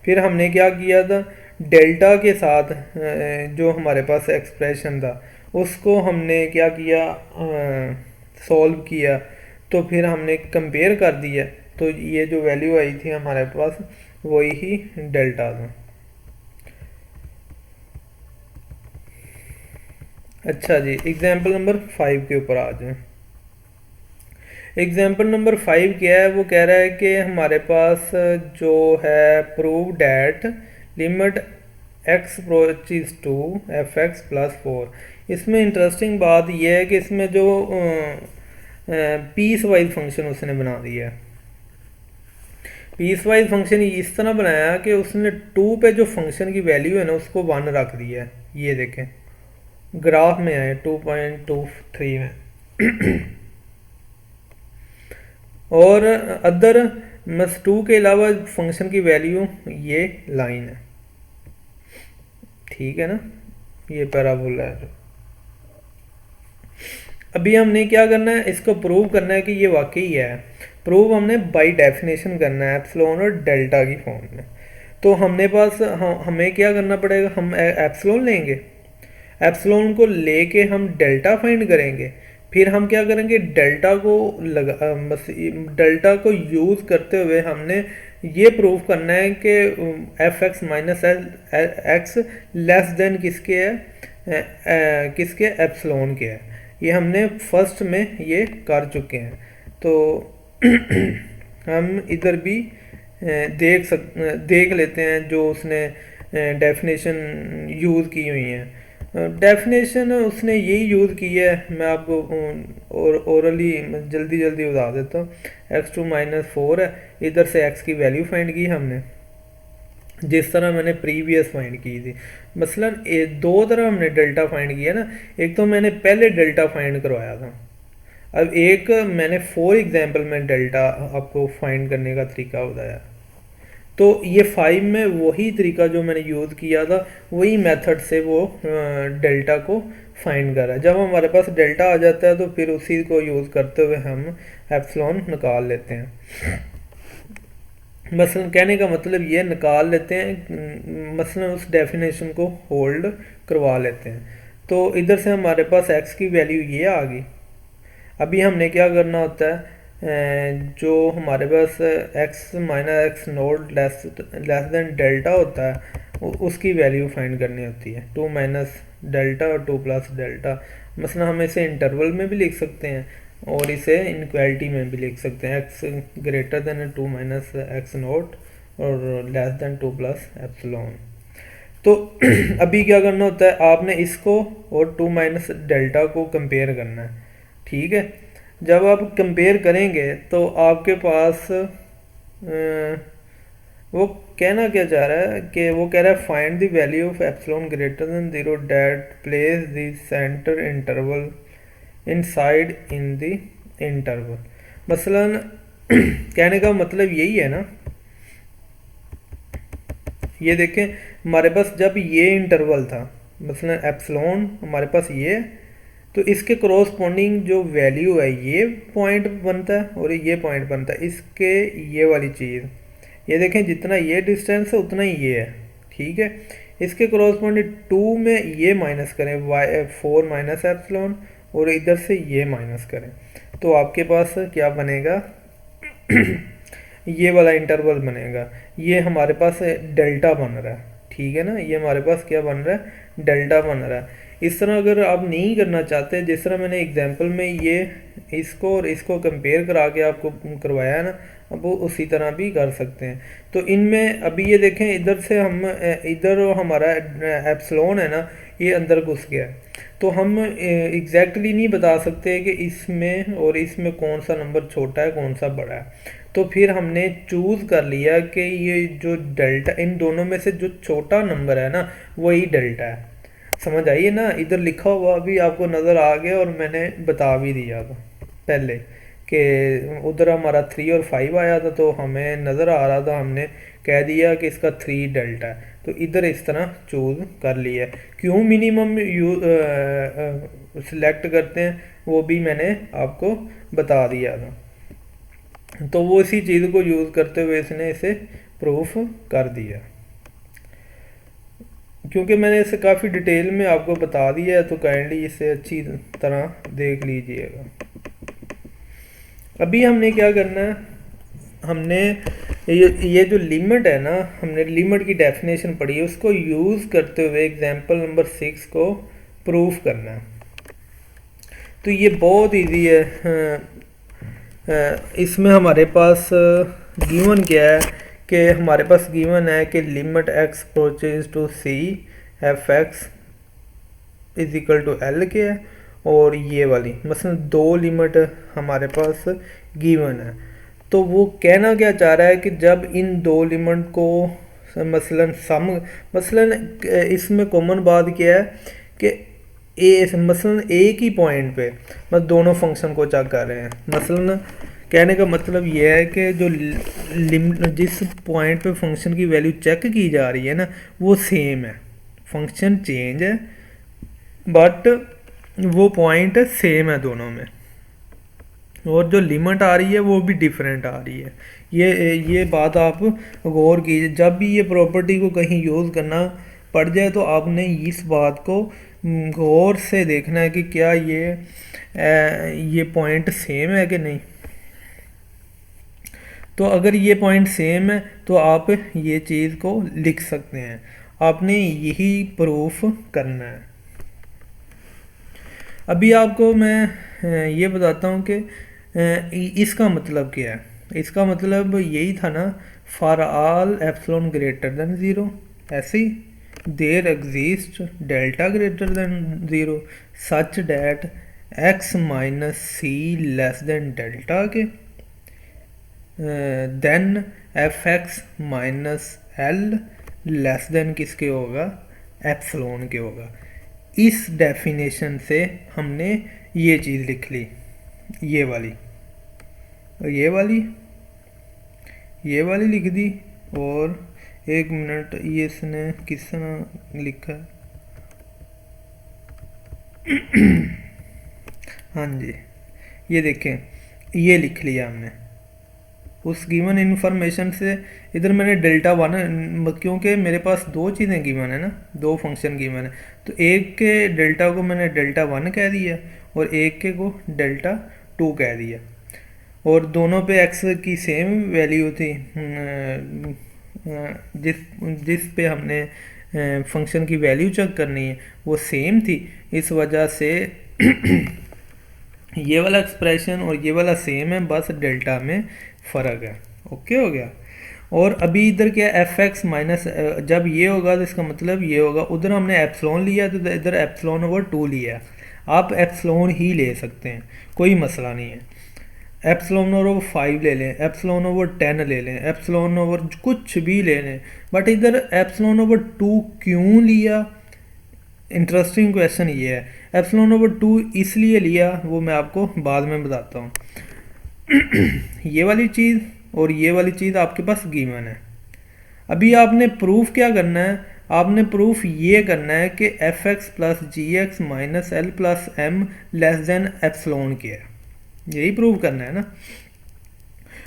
फिर हमने क्या किया था, डेल्टा के साथ जो हमारे पास एक्सप्रेशन था उसको हमने क्या किया, सॉल्व किया, तो फिर हमने कंपेयर कर दिया, तो ये जो वैल्यू आई थी हमारे पास वही ही डेल्टा था। अच्छा जी, एग्जाम्पल नंबर 5 के ऊपर आ जाए। एग्जाम्पल नंबर 5 क्या है, वो कह रहा है कि हमारे पास जो है prove that limit x approaches to f x plus 4। इसमें इंटरेस्टिंग बात यह है कि इसमें जो पीस वाइज फंक्शन उसने बना दिया है। पीस वाइज फंक्शन इस तरह बनाया कि उसने 2 पे जो फंक्शन की वैल्यू है ना उसको 1 रख दिया है। ये देखें ग्राफ में आए 2.23 में और अदर बस 2 के अलावा फंक्शन की वैल्यू ये लाइन है, ठीक है ना, ये पैराबोला है। अभी हमने क्या करना है, इसको प्रूव करना है कि ये वाकई है। प्रूव हमने बाय डेफिनेशन करना है एप्सिलॉन और डेल्टा की फॉर्म में। तो हमने पास हमें क्या करना पड़ेगा, हम एप्सिलॉन लेंगे, एप्सिलॉन को लेके हम डेल्टा फाइंड करेंगे, फिर हम क्या करेंगे, डेल्टा को डेल्टा को यूज़ करते हुए हमने ये प्रूव करना है कि F x minus x less than किसके है, किसके, एप्सिलॉन के है। ये हमने फर्स्ट में ये कर चुके हैं। तो हम इधर भी देख लेते हैं जो उसने डेफिनेशन यूज़ की हुई है। डेफिनेशन उसने यही यूज़ की है, मैं आपको और ओरली जल्दी जल्दी बता देता हूँ। x2 माइनस 4 है, इधर से x की वैल्यू फाइंड की हमने, जिस तरह मैंने प्रीवियस फाइंड की थी। मसलन दो तरह हमने डेल्टा फाइंड किया ना, एक तो मैंने पहले डेल्टा फाइंड करवाया था, अब एक मैंने फॉर एग्जांपल में डेल्टा आपको फाइंड करने का तरीका बताया। तो ये 5 में वही तरीका जो मैंने यूज़ किया था, वही मेथड से वो डेल्टा को फाइंड कर रहा है। जब हमारे पास डेल्टा आ जाता है तो फिर उसी को यूज़ करते हुए हम एप्सिलॉन निकाल लेते हैं। मसलन कहने का मतलब ये निकाल लेते हैं, मसलन उस डेफिनेशन को होल्ड करवा लेते हैं। तो इधर से हमारे पास x की वैल्यू ये आ गई। अभी हमने क्या करना होता है, जो हमारे पास x minus x not less than delta होता है, उसकी वैल्यू फाइंड करनी होती है, 2 माइनस डेल्टा और 2 प्लस डेल्टा। मसलन हम इसे इंटरवल में भी लिख सकते हैं और इसे इनक्वालिटी में भी लिख सकते हैं, x greater than 2 minus x note और लेस देन 2 प्लस एप्सिलॉन। तो अभी क्या करना होता है, आपने इसको और 2 माइनस डेल्टा को कंपेयर करना है, ठीक है। जब आप कंपेयर करेंगे तो आपके पास वो कहना क्या चाह रहा है कि वो कह रहा है find the value of epsilon greater than 0 that place the centre interval inside in the interval. मसलन कहने का मतलब यही है ना, ये देखें हमारे पास जब ये इंटरवल था, मसलन एप्सिलॉन हमारे पास ये, तो इसके कोरोस्पोंडिंग जो वैल्यू है ये पॉइंट बनता है और ये पॉइंट बनता है, इसके ये वाली चीज़, ये देखें जितना ये डिस्टेंस है उतना ही ये है, ठीक है। इसके कोरोस्पोंडिंग 2 में ये माइनस करें, 4 माइनस एप्सिलॉन, और इधर से ये माइनस करें, तो आपके पास क्या बनेगा ये वाला इंटरवल बनेगा। ये हमारे पास डेल्टा बन रहा है, ठीक है ना, ये हमारे पास क्या बन रहा है, डेल्टा बन रहा है। इस तरह अगर आप नहीं करना चाहते, जिस तरह मैंने एग्जांपल में ये इसको और इसको कंपेयर करा के आपको करवाया है ना, अब वो उसी तरह भी कर सकते हैं। तो इनमें अभी ये देखें, इधर से हम इधर हमारा एप्सिलॉन है ना, ये अंदर घुस गया है, तो हम एग्जैक्टली नहीं बता सकते कि इसमें और इसमें कौन सा नंबर छोटा है कौन सा बड़ा है। तो फिर हमने चूज़ कर लिया कि ये जो डेल्टा, इन दोनों में से जो छोटा नंबर है ना वही डेल्टा है। समझ आइए ना, इधर लिखा हुआ भी आपको नज़र आ गया और मैंने बता भी दिया था पहले कि उधर हमारा 3 और 5 आया था, तो हमें नज़र आ रहा था, हमने कह दिया कि इसका 3 डेल्टा है, तो इधर इस तरह चूज़ कर लिया। क्यों मिनिमम सिलेक्ट करते हैं वो भी मैंने आपको बता दिया था। तो वो इसी चीज़ को यूज़ करते हुए इसने इसे प्रूफ कर दिया। क्योंकि मैंने इसे काफ़ी डिटेल में आपको बता दिया है, तो काइंडली इसे अच्छी तरह देख लीजिएगा। अभी हमने क्या करना है, हमने ये जो लिमिट है ना, हमने लिमिट की डेफिनेशन पढ़ी है, उसको यूज़ करते हुए एग्जांपल नंबर 6 को प्रूफ करना है। तो ये बहुत इजी है। इसमें हमारे पास गिवन क्या है कि हमारे पास गिवन है कि limit x approaches to c f x is equal to L के है, और ये वाली मसलन 2 लिमिट हमारे पास गिवन है। तो वो कहना क्या चाह रहा है कि जब इन 2 लिमिट को मसलन इसमें कॉमन बात क्या है कि मसलन एक ही पॉइंट पे मतलब दोनों फंक्शन को चेक कर रहे हैं। मसलन कहने का मतलब ये है कि जो जिस पॉइंट पे फंक्शन की वैल्यू चेक की जा रही है ना, वो सेम है, फंक्शन चेंज है बट वो पॉइंट सेम है दोनों में, और जो लिमिट आ रही है वो भी डिफरेंट आ रही है। ये बात आप गौर कीजिए, जब भी ये प्रॉपर्टी को कहीं यूज़ करना पड़ जाए तो आपने इस बात को गौर से देखना है कि क्या ये पॉइंट सेम है कि नहीं। तो अगर ये पॉइंट सेम है तो आप ये चीज़ को लिख सकते हैं, आपने यही प्रूफ करना है। अभी आपको मैं ये बताता हूँ कि इसका मतलब क्या है। इसका मतलब यही था ना, for all epsilon greater than zero, ऐसे ही there exist delta greater than zero such that X minus C less than delta के, then F x minus L less than किसके होगा, एप्सिलॉन के होगा। इस डेफिनेशन से हमने ये चीज़ लिख ली, ये वाली और ये वाली लिख दी। और एक मिनट, ये इसने किस तरह लिखा है हाँ जी, ये देखें, ये लिख लिया हमने उस गिवन इन्फॉर्मेशन से। इधर मैंने डेल्टा वन, क्योंकि मेरे पास दो चीज़ें गिवन है ना, दो फंक्शन गिवन है, तो एक के डेल्टा को मैंने डेल्टा वन कह दिया और एक के को डेल्टा टू कह दिया, और दोनों पे एक्स की सेम वैल्यू थी, जिस जिस पे हमने फंक्शन की वैल्यू चेक करनी है वो सेम थी। इस वजह से ये वाला एक्सप्रेशन और ये वाला सेम है, बस डेल्टा में फ़र्क है। ओके हो गया। और अभी इधर क्या, एफ एक्स माइनस, जब ये होगा तो इसका मतलब ये होगा, उधर हमने एप्सिलॉन लिया तो इधर एप्सिलॉन ओवर टू लिया। आप एप्सिलॉन ही ले सकते हैं, कोई मसला नहीं है। एप्सिलॉन ओवर 5 ले लें, एप्सिलॉन ओवर 10 ले लें, एप्सिलॉन ओवर कुछ भी ले लें, बट इधर एप्सिलॉन ओवर 2 क्यों लिया? इंटरेस्टिंग क्वेश्चन ये है। एप्सिलॉन ओवर 2 इसलिए लिया, वो मैं आपको बाद में बताता हूँ। ये वाली चीज़ और ये वाली चीज़ आपके पास गिवन है। अभी आपने प्रूफ क्या करना है, आपने प्रूफ ये करना है कि एफ एक्स प्लस जी x minus L plus M less than epsilon के है, यही प्रूव करना है ना।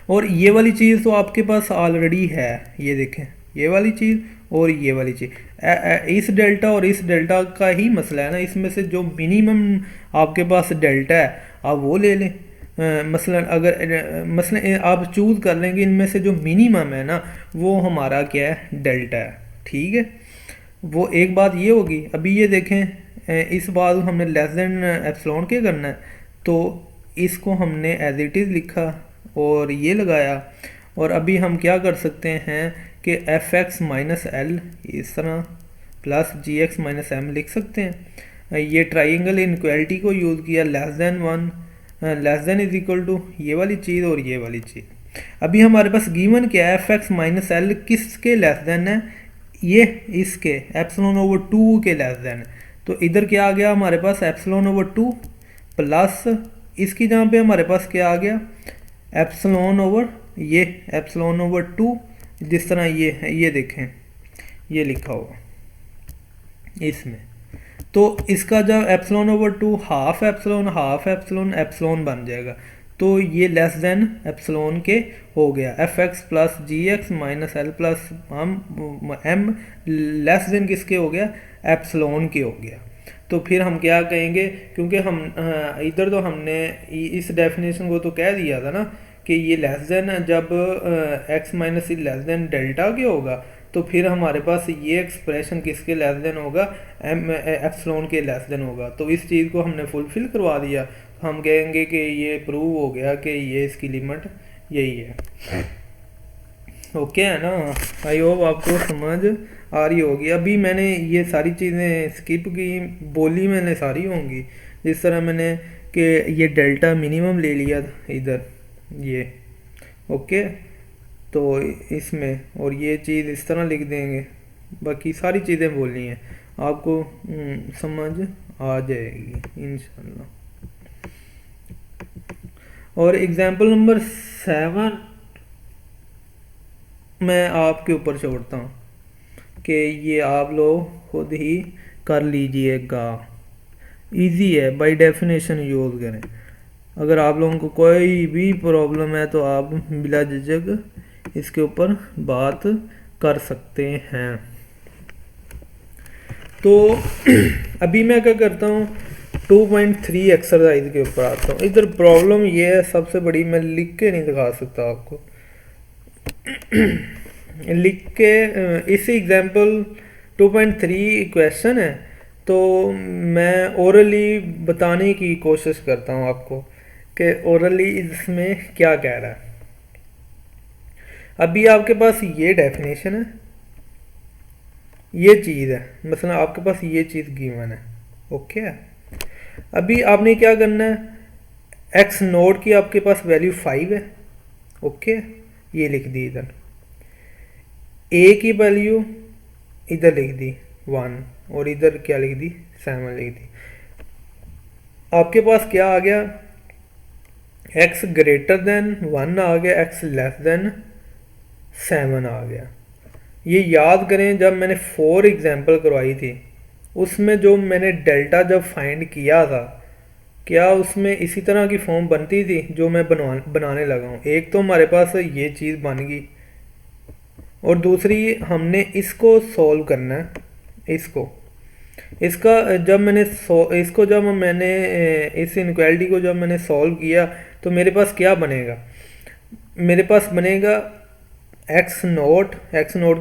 और ये वाली चीज़ तो आपके पास ऑलरेडी है, ये देखें, ये वाली चीज़ और ये वाली चीज़, इस डेल्टा और इस डेल्टा का ही मसला है ना। इसमें से जो मिनिमम आपके पास डेल्टा है आप वो ले लें। मसलन अगर मसलन आप चूज़ कर लेंगे, इनमें से जो मिनिमम है ना वो हमारा क्या है, डेल्टा है, ठीक है। वो एक बात ये होगी। अभी ये देखें, इस बात हमने लेस देन एप्सिलॉन के करना है, तो इसको हमने एज इट इज़ लिखा और ये लगाया। और अभी हम क्या कर सकते हैं कि एफ एक्स माइनस एल इस तरह प्लस जी एक्स माइनस एम लिख सकते हैं। ये ट्राइंगल इनक्वालिटी को यूज़ किया, less than one less than is equal to ये वाली चीज़ और ये वाली चीज़। अभी हमारे पास गिवन क्या है, एफ एक्स माइनस एल किसके लेस देन है, ये इसके एप्सिलॉन ओवर टू के लेस देन है। तो इधर क्या आ गया हमारे पास, एप्सिलॉन ओवर टू प्लस इसकी जहाँ पे हमारे पास क्या आ गया, एप्सिलॉन ओवर ये एप्सिलॉन ओवर टू, जिस तरह ये है, ये देखें ये लिखा हुआ इसमें। तो इसका जब epsilon over two half epsilon epsilon बन जाएगा, तो ये लेस देन एप्सिलॉन के हो गया। एफ एक्स प्लस जी x minus L plus M less than किसके हो गया, एप्सिलॉन के हो गया। तो फिर हम क्या कहेंगे, क्योंकि हम इधर तो हमने इस डेफिनेशन को तो कह दिया था ना कि ये लेस देन, जब x minus C less than delta के होगा, तो फिर हमारे पास ये एक्सप्रेशन किसके लेस देन होगा, एप्सिलॉन के लेस देन होगा। तो इस चीज़ को हमने फुलफिल करवा दिया, हम कहेंगे कि ये प्रूव हो गया कि ये इसकी लिमिट यही है। ओके है ना, आई होप आपको समझ आ रही होगी। अभी मैंने ये सारी चीज़ें स्किप की, बोली मैंने सारी होंगी, जिस तरह मैंने कि ये डेल्टा मिनिमम ले लिया था इधर ये, ओके। तो इसमें और ये चीज़ इस तरह लिख देंगे, बाकी सारी चीज़ें बोलनी है आपको, समझ आ जाएगी इंशाल्लाह। और एग्जाम्पल नंबर 7 मैं आपके ऊपर छोड़ता हूँ कि ये आप लोग खुद ही कर लीजिएगा। इजी है, बाय डेफिनेशन यूज़ करें। अगर आप लोगों को कोई भी प्रॉब्लम है तो आप बिला झिझक इसके ऊपर बात कर सकते हैं। तो अभी मैं क्या करता हूँ, 2.3 एक्सरसाइज के ऊपर आता हूँ। इधर प्रॉब्लम ये है सबसे बड़ी, मैं लिख के नहीं दिखा सकता आपको। लिख के इस एग्जांपल 2.3 क्वेश्चन है, तो मैं ओरली बताने की कोशिश करता हूँ आपको कि ओरली इसमें क्या कह रहा है। अभी आपके पास ये डेफिनेशन है, ये चीज़ है, मतलब आपके पास ये चीज़ गिवन है। ओके है, अभी आपने क्या करना है, एक्स नोट की आपके पास वैल्यू 5 है। ओके, ये लिख दी इधर। ए की वैल्यू इधर लिख दी 1, और इधर क्या लिख दी 7 लिख दी। आपके पास क्या आ गया, एक्स ग्रेटर देन 1 आ गया, एक्स लेस देन 7 आ गया। ये याद करें जब मैंने 4 एग्जाम्पल करवाई थी उसमें जो मैंने डेल्टा जब फाइंड किया था, क्या उसमें इसी तरह की फॉर्म बनती थी जो मैं बनाने लगा हूँ। एक तो हमारे पास ये चीज़ बन गई, और दूसरी हमने इसको सॉल्व करना है। इसका जब मैंने इसको जब मैंने इस इनक्वालिटी को जब मैंने सॉल्व किया तो मेरे पास क्या बनेगा, मेरे पास बनेगा एक्स नोट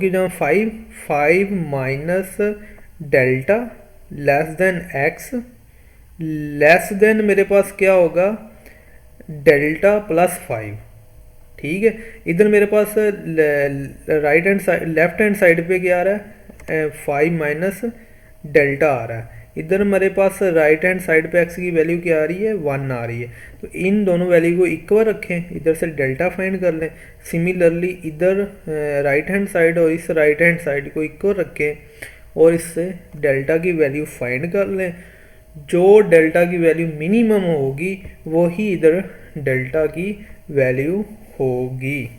की जब 5 minus delta less than X, less then मेरे पास क्या होगा डेल्टा प्लस 5। ठीक है, इधर मेरे पास right hand side left hand side पे क्या आ रहा है, 5 माइनस डेल्टा आ रहा है। इधर मेरे पास राइट हैंड साइड पे एक्स की वैल्यू क्या आ रही है, 1 आ रही है। तो इन दोनों वैल्यू को इक्वल रखें, इधर से डेल्टा फाइंड कर लें। सिमिलरली इधर राइट हैंड साइड और इस राइट हैंड साइड को इक्वल रखें और इससे डेल्टा की वैल्यू फाइंड कर लें। जो डेल्टा की वैल्यू मिनिमम होगी वही इधर डेल्टा की वैल्यू होगी।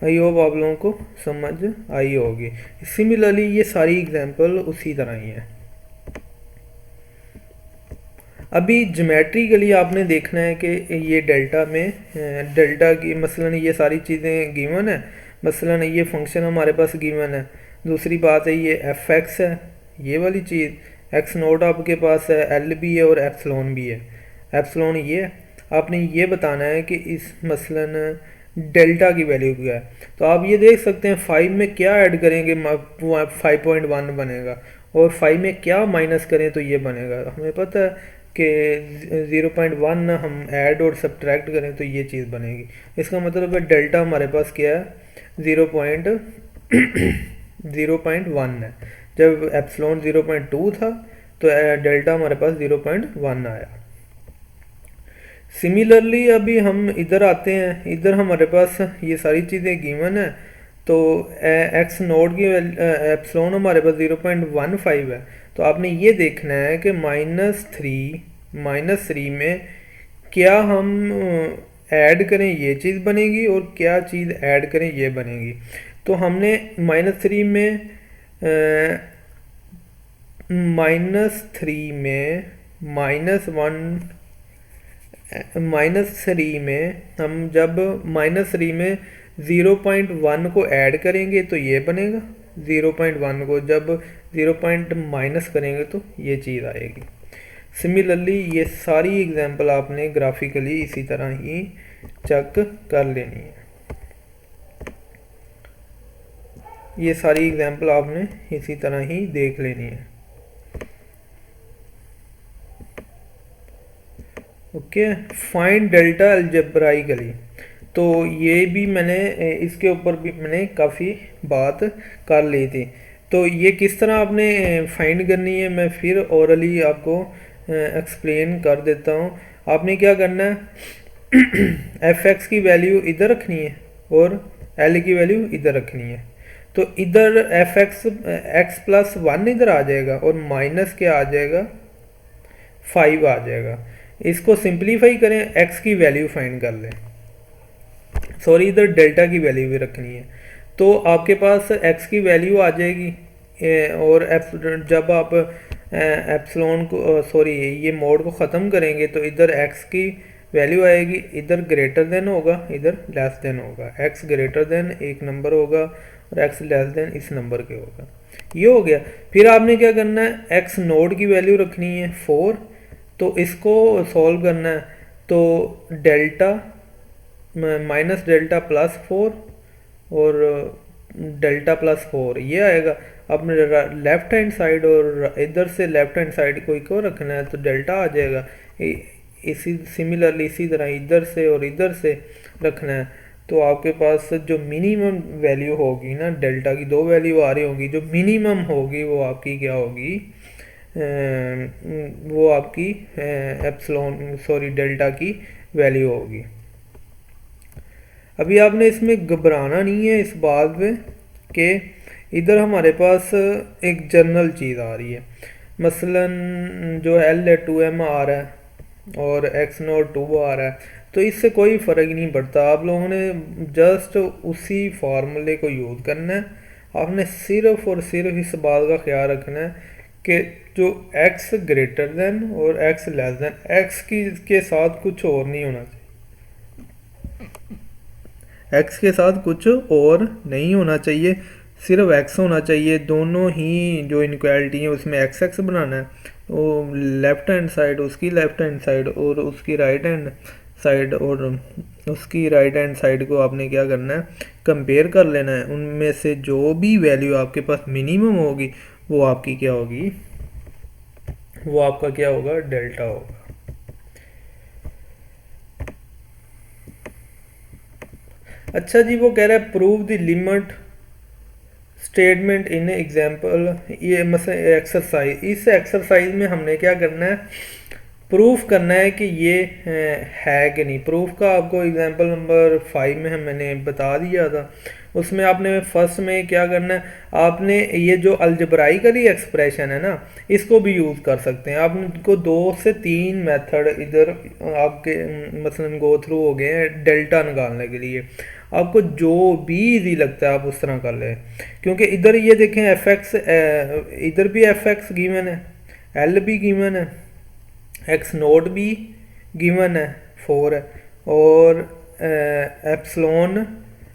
आई होप आप लोगों को समझ आई होगी। सिमिलरली ये सारी एग्जांपल उसी तरह ही है। अभी ज्योमेट्रिकली आपने देखना है कि ये डेल्टा में डेल्टा की मसलन ये सारी चीज़ें गिवन है, मसलन ये फंक्शन हमारे पास गिवन है। दूसरी बात है ये एफ एक्स है, ये वाली चीज़ एक्स नोट आपके पास है, एल भी है और एप्सिलॉन भी है। एप्सिलॉन ये है, आपने ये बताना है कि इस मसलन डेल्टा की वैल्यू क्या है। तो आप ये देख सकते हैं 5 में क्या ऐड करेंगे 5.1 बनेगा, और 5 में क्या माइनस करें तो ये बनेगा। हमें पता है कि 0.1 हम ऐड और सब्ट्रैक्ट करें तो ये चीज़ बनेगी। इसका मतलब है डेल्टा हमारे पास क्या है 0.1 है। जब एप्सिलॉन 0.2 था तो डेल्टा हमारे पास 0.1 आया। सिमिलरली अभी हम इधर आते हैं, इधर हमारे पास ये सारी चीज़ें गिवन है। तो एक्स नोट की एप्सिलॉन हमारे पास 0.15 है। तो आपने ये देखना है कि -3 में क्या हम ऐड करें ये चीज़ बनेगी और क्या चीज़ ऐड करें ये बनेगी। तो हमने -3 में -3 में -3 में हम जब -3 में 0.1 को ऐड करेंगे तो ये बनेगा, 0.1 को जब 0 माइनस करेंगे तो ये चीज़ आएगी। सिमिलरली ये सारी एग्जांपल आपने ग्राफिकली इसी तरह ही चेक कर लेनी है। ये सारी एग्जांपल आपने इसी तरह ही देख लेनी है। ओके, फाइंड डेल्टा अलजेब्राइकली, तो ये भी मैंने इसके ऊपर भी मैंने काफ़ी बात कर ली थी। तो ये किस तरह आपने फाइंड करनी है मैं फिर ओरली आपको एक्सप्लेन कर देता हूँ। आपने क्या करना है एफ एक्स की वैल्यू इधर रखनी है और एल की वैल्यू इधर रखनी है। तो इधर एफ एक्स प्लस 1 इधर आ जाएगा और माइनस क्या आ जाएगा 5 आ जाएगा। इसको सिंप्लीफाई करें, एक्स की वैल्यू फाइंड कर लें, सॉरी इधर डेल्टा की वैल्यू भी रखनी है। तो आपके पास एक्स की वैल्यू आ जाएगी और जब आप एप्सिलॉन को सॉरी ये मोड को ख़त्म करेंगे तो इधर एक्स की वैल्यू आएगी, इधर ग्रेटर देन होगा, इधर लेस देन होगा, एक्स ग्रेटर देन एक नंबर होगा और एक्स लेस देन इस नंबर के होगा। ये हो गया। फिर आपने क्या करना है, एक्स नोड की वैल्यू रखनी है 4, तो इसको सॉल्व करना है। तो डेल्टा माइनस डेल्टा प्लस 4 और डेल्टा प्लस 4 ये आएगा। अब लेफ्ट हैंड साइड और इधर से लेफ्ट हैंड साइड को इक्वल रखना है तो डेल्टा आ जाएगा। इसी सिमिलरली इसी तरह इधर से और इधर से रखना है तो आपके पास जो मिनिमम वैल्यू होगी ना, डेल्टा की दो वैल्यू आ रही होगी, जो मिनिमम होगी वो आपकी क्या होगी, वो आपकी एप्सिलॉन सॉरी डेल्टा की वैल्यू होगी। अभी आपने इसमें घबराना नहीं है इस बात पे कि इधर हमारे पास एक जनरल चीज़ आ रही है, मसलन जो एल है 2m आ रहा है और एक्स नोट 2 आ रहा है, तो इससे कोई फ़र्क नहीं पड़ता। आप लोगों ने जस्ट उसी फार्मूले को यूज़ करना है। आपने सिर्फ और सिर्फ इस बात का ख्याल रखना है कि जो x ग्रेटर देन और x लेस देन, x की के साथ कुछ और नहीं होना चाहिए, x के साथ कुछ और नहीं होना चाहिए, सिर्फ x होना चाहिए। दोनों ही जो इनक्वालिटी है उसमें x बनाना है, वो लेफ्ट हैंड साइड उसकी लेफ्ट हैंड साइड और उसकी राइट हैंड साइड और उसकी राइट हैंड साइड को आपने क्या करना है, कंपेयर कर लेना है। उनमें से जो भी वैल्यू आपके पास मिनिमम होगी वो आपकी क्या होगी, वो आपका क्या होगा, डेल्टा होगा। अच्छा जी, वो कह रहा है prove the limit statement in example, ये मतलब एक्सरसाइज, इस एक्सरसाइज में हमने क्या करना है, प्रूफ करना है कि ये है कि नहीं। प्रूफ का आपको एग्जांपल नंबर 5 में मैंने बता दिया था। उसमें आपने फर्स्ट में क्या करना है, आपने ये जो अलजब्राइकली एक्सप्रेशन है ना, इसको भी यूज़ कर सकते हैं। आपको 2 से 3 मेथड इधर आपके मसलन गो थ्रू हो गए हैं डेल्टा निकालने के लिए। आपको जो भी इजी लगता है आप उस तरह कर लें, क्योंकि इधर ये देखें एफ एक्स, इधर भी एफ एक्स गिवन है, एल भी गिवन है, एक्स नोट भी गिवन है 4 है और एप्सिलॉन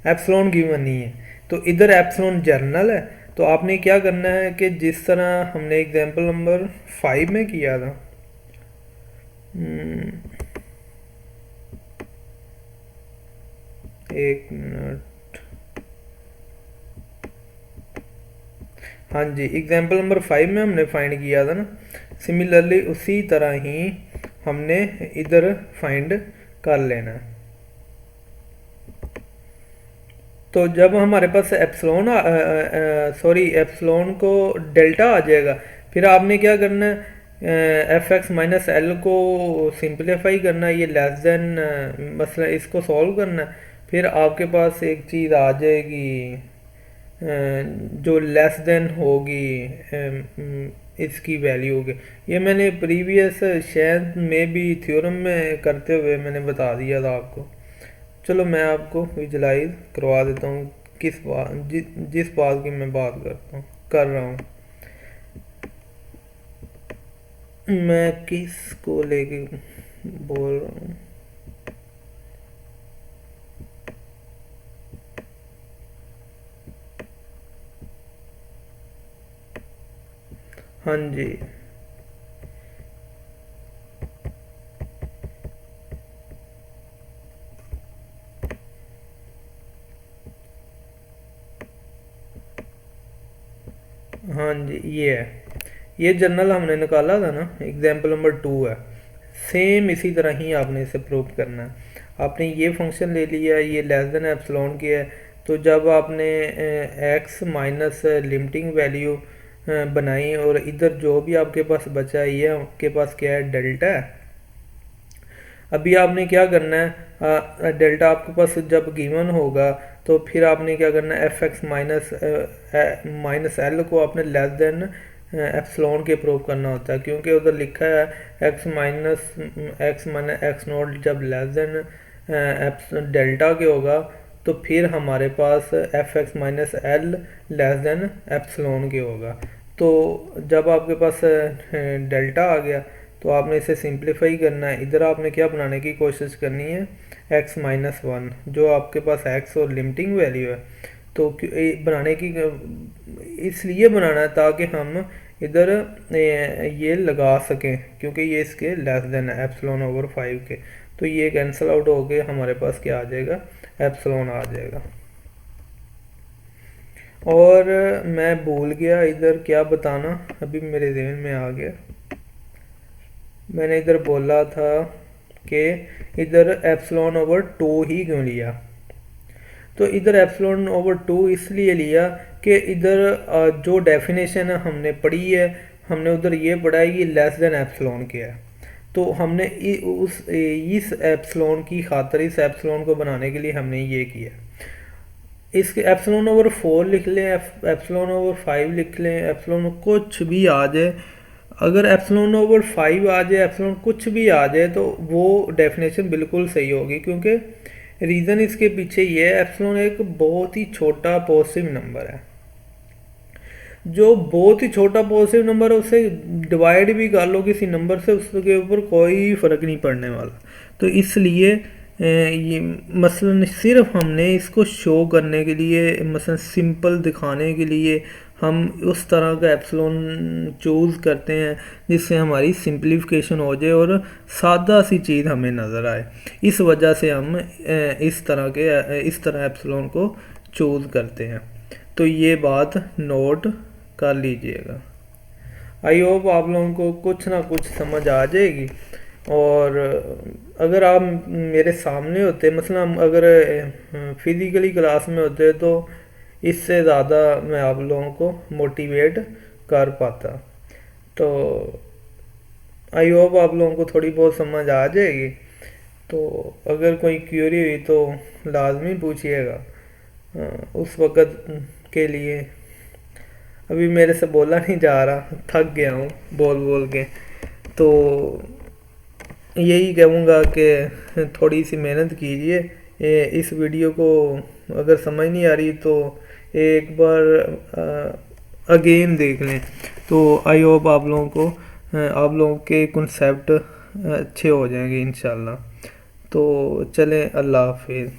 एप्सिलॉन गिवन नहीं है। तो इधर एप्सिलॉन जर्नल है। तो आपने क्या करना है कि जिस तरह हमने एग्जांपल नंबर 5 में किया था, एक मिनट, हाँ जी, एग्जांपल नंबर 5 में हमने फाइंड किया था ना, सिमिलरली उसी तरह ही हमने इधर फाइंड कर लेना है। तो जब हमारे पास एप्सिलॉन सॉरी एप्सिलॉन को डेल्टा आ जाएगा, फिर आपने क्या करना है, एफ एक्स माइनस एल को सिंप्लीफाई करना है, ये लेस देन मसला इसको सॉल्व करना है। फिर आपके पास एक चीज़ आ जाएगी जो लेस देन होगी इसकी वैल्यू होगी। ये मैंने प्रीवियस शायद में भी थ्योरम में करते हुए मैंने बता दिया था आपको। चलो मैं आपको विजुलाइज करवा देता हूँ किस बात जिस बात की मैं बात कर रहा हूँ, मैं किस को लेके बोल रहा हूँ। हाँ जी, हाँ जी, ये है, ये जर्नल हमने निकाला था ना, एग्जाम्पल नंबर 2 है। सेम इसी तरह ही आपने इसे प्रूव करना है। आपने ये फंक्शन ले लिया, ये लेस देन एप्सिलॉन किया है, तो जब आपने एक्स माइनस लिमिटिंग वैल्यू बनाई और इधर जो भी आपके पास बचा है ये आपके पास क्या है, डेल्टा है। अभी आपने क्या करना है, डेल्टा आपके पास जब गिवन होगा तो फिर आपने क्या करना है, एफ एक्स माइनस एल को आपने लेस देन एप्सिलॉन के प्रूव करना होता है, क्योंकि उधर लिखा है एक्स नॉट जब लेस देन डेल्टा के होगा तो फिर हमारे पास F x minus L less than epsilon के होगा। तो जब आपके पास डेल्टा आ गया तो आपने इसे सिंप्लीफाई करना है। इधर आपने क्या बनाने की कोशिश करनी है, एक्स माइनस वन, जो आपके पास एक्स और लिमिटिंग वैल्यू है। तो बनाने की इसलिए बनाना है ताकि हम इधर ये लगा सकें, क्योंकि ये इसके लेस देन है एप्सिलॉन ओवर 5 के। तो ये कैंसिल आउट हो गए, हमारे पास क्या आ जाएगा, एप्सिलॉन आ जाएगा। और मैं भूल गया इधर क्या बताना, अभी मेरे ज़हन में आ गया। मैंने इधर बोला था कि इधर एप्सिलॉन ओवर 2 ही क्यों लिया। तो इधर एप्सिलॉन ओवर 2 इसलिए लिया कि इधर जो डेफिनेशन हमने पढ़ी है, हमने उधर ये पढ़ा है कि लेस देन एप्सिलॉन क्या है। तो हमने इस एप्सिलॉन की खातिर, इस एप्सिलॉन को बनाने के लिए हमने ये किया। इसके एप्सिलॉन ओवर 4 लिख लें, एप्सिलॉन ओवर 5 लिख लें, एप्सिलॉन कुछ भी आ जाए। अगर एप्सिलॉन ओवर 5 आ जाए, एप्सिलॉन कुछ भी आ जाए, तो वो डेफिनेशन बिल्कुल सही होगी, क्योंकि रीज़न इसके पीछे ये है, एप्सिलॉन एक बहुत ही छोटा पॉजिटिव नंबर है। जो बहुत ही छोटा पॉजिटिव नंबर है, उससे डिवाइड भी कर लो किसी नंबर से, उसके ऊपर कोई फ़र्क नहीं पड़ने वाला। तो इसलिए ये मसलन सिर्फ हमने इसको शो करने के लिए, मसलन सिंपल दिखाने के लिए हम उस तरह का एप्सिलॉन चूज़ करते हैं जिससे हमारी सिंप्लीफिकेशन हो जाए और सादा सी चीज़ हमें नज़र आए। इस वजह से हम इस तरह एप्सिलॉन को चूज़ करते हैं। तो ये बात नोट कर लीजिएगा। आई होप आप लोगों को कुछ ना कुछ समझ आ जाएगी। और अगर आप मेरे सामने होते, मसलन अगर फिज़िकली क्लास में होते, तो इससे ज़्यादा मैं आप लोगों को मोटिवेट कर पाता। तो आई होप आप लोगों को थोड़ी बहुत समझ आ जाएगी। तो अगर कोई क्यूरी हुई तो लाजमी पूछिएगा। उस वक़्त के लिए अभी मेरे से बोला नहीं जा रहा, थक गया हूँ बोल बोल के। तो यही कहूँगा कि थोड़ी सी मेहनत कीजिए। इस वीडियो को अगर समझ नहीं आ रही तो एक बार अगेन देख लें। तो आई होप आप लोगों के कॉन्सेप्ट अच्छे हो जाएंगे इंशाल्लाह। तो चलें, अल्लाह हाफिज़।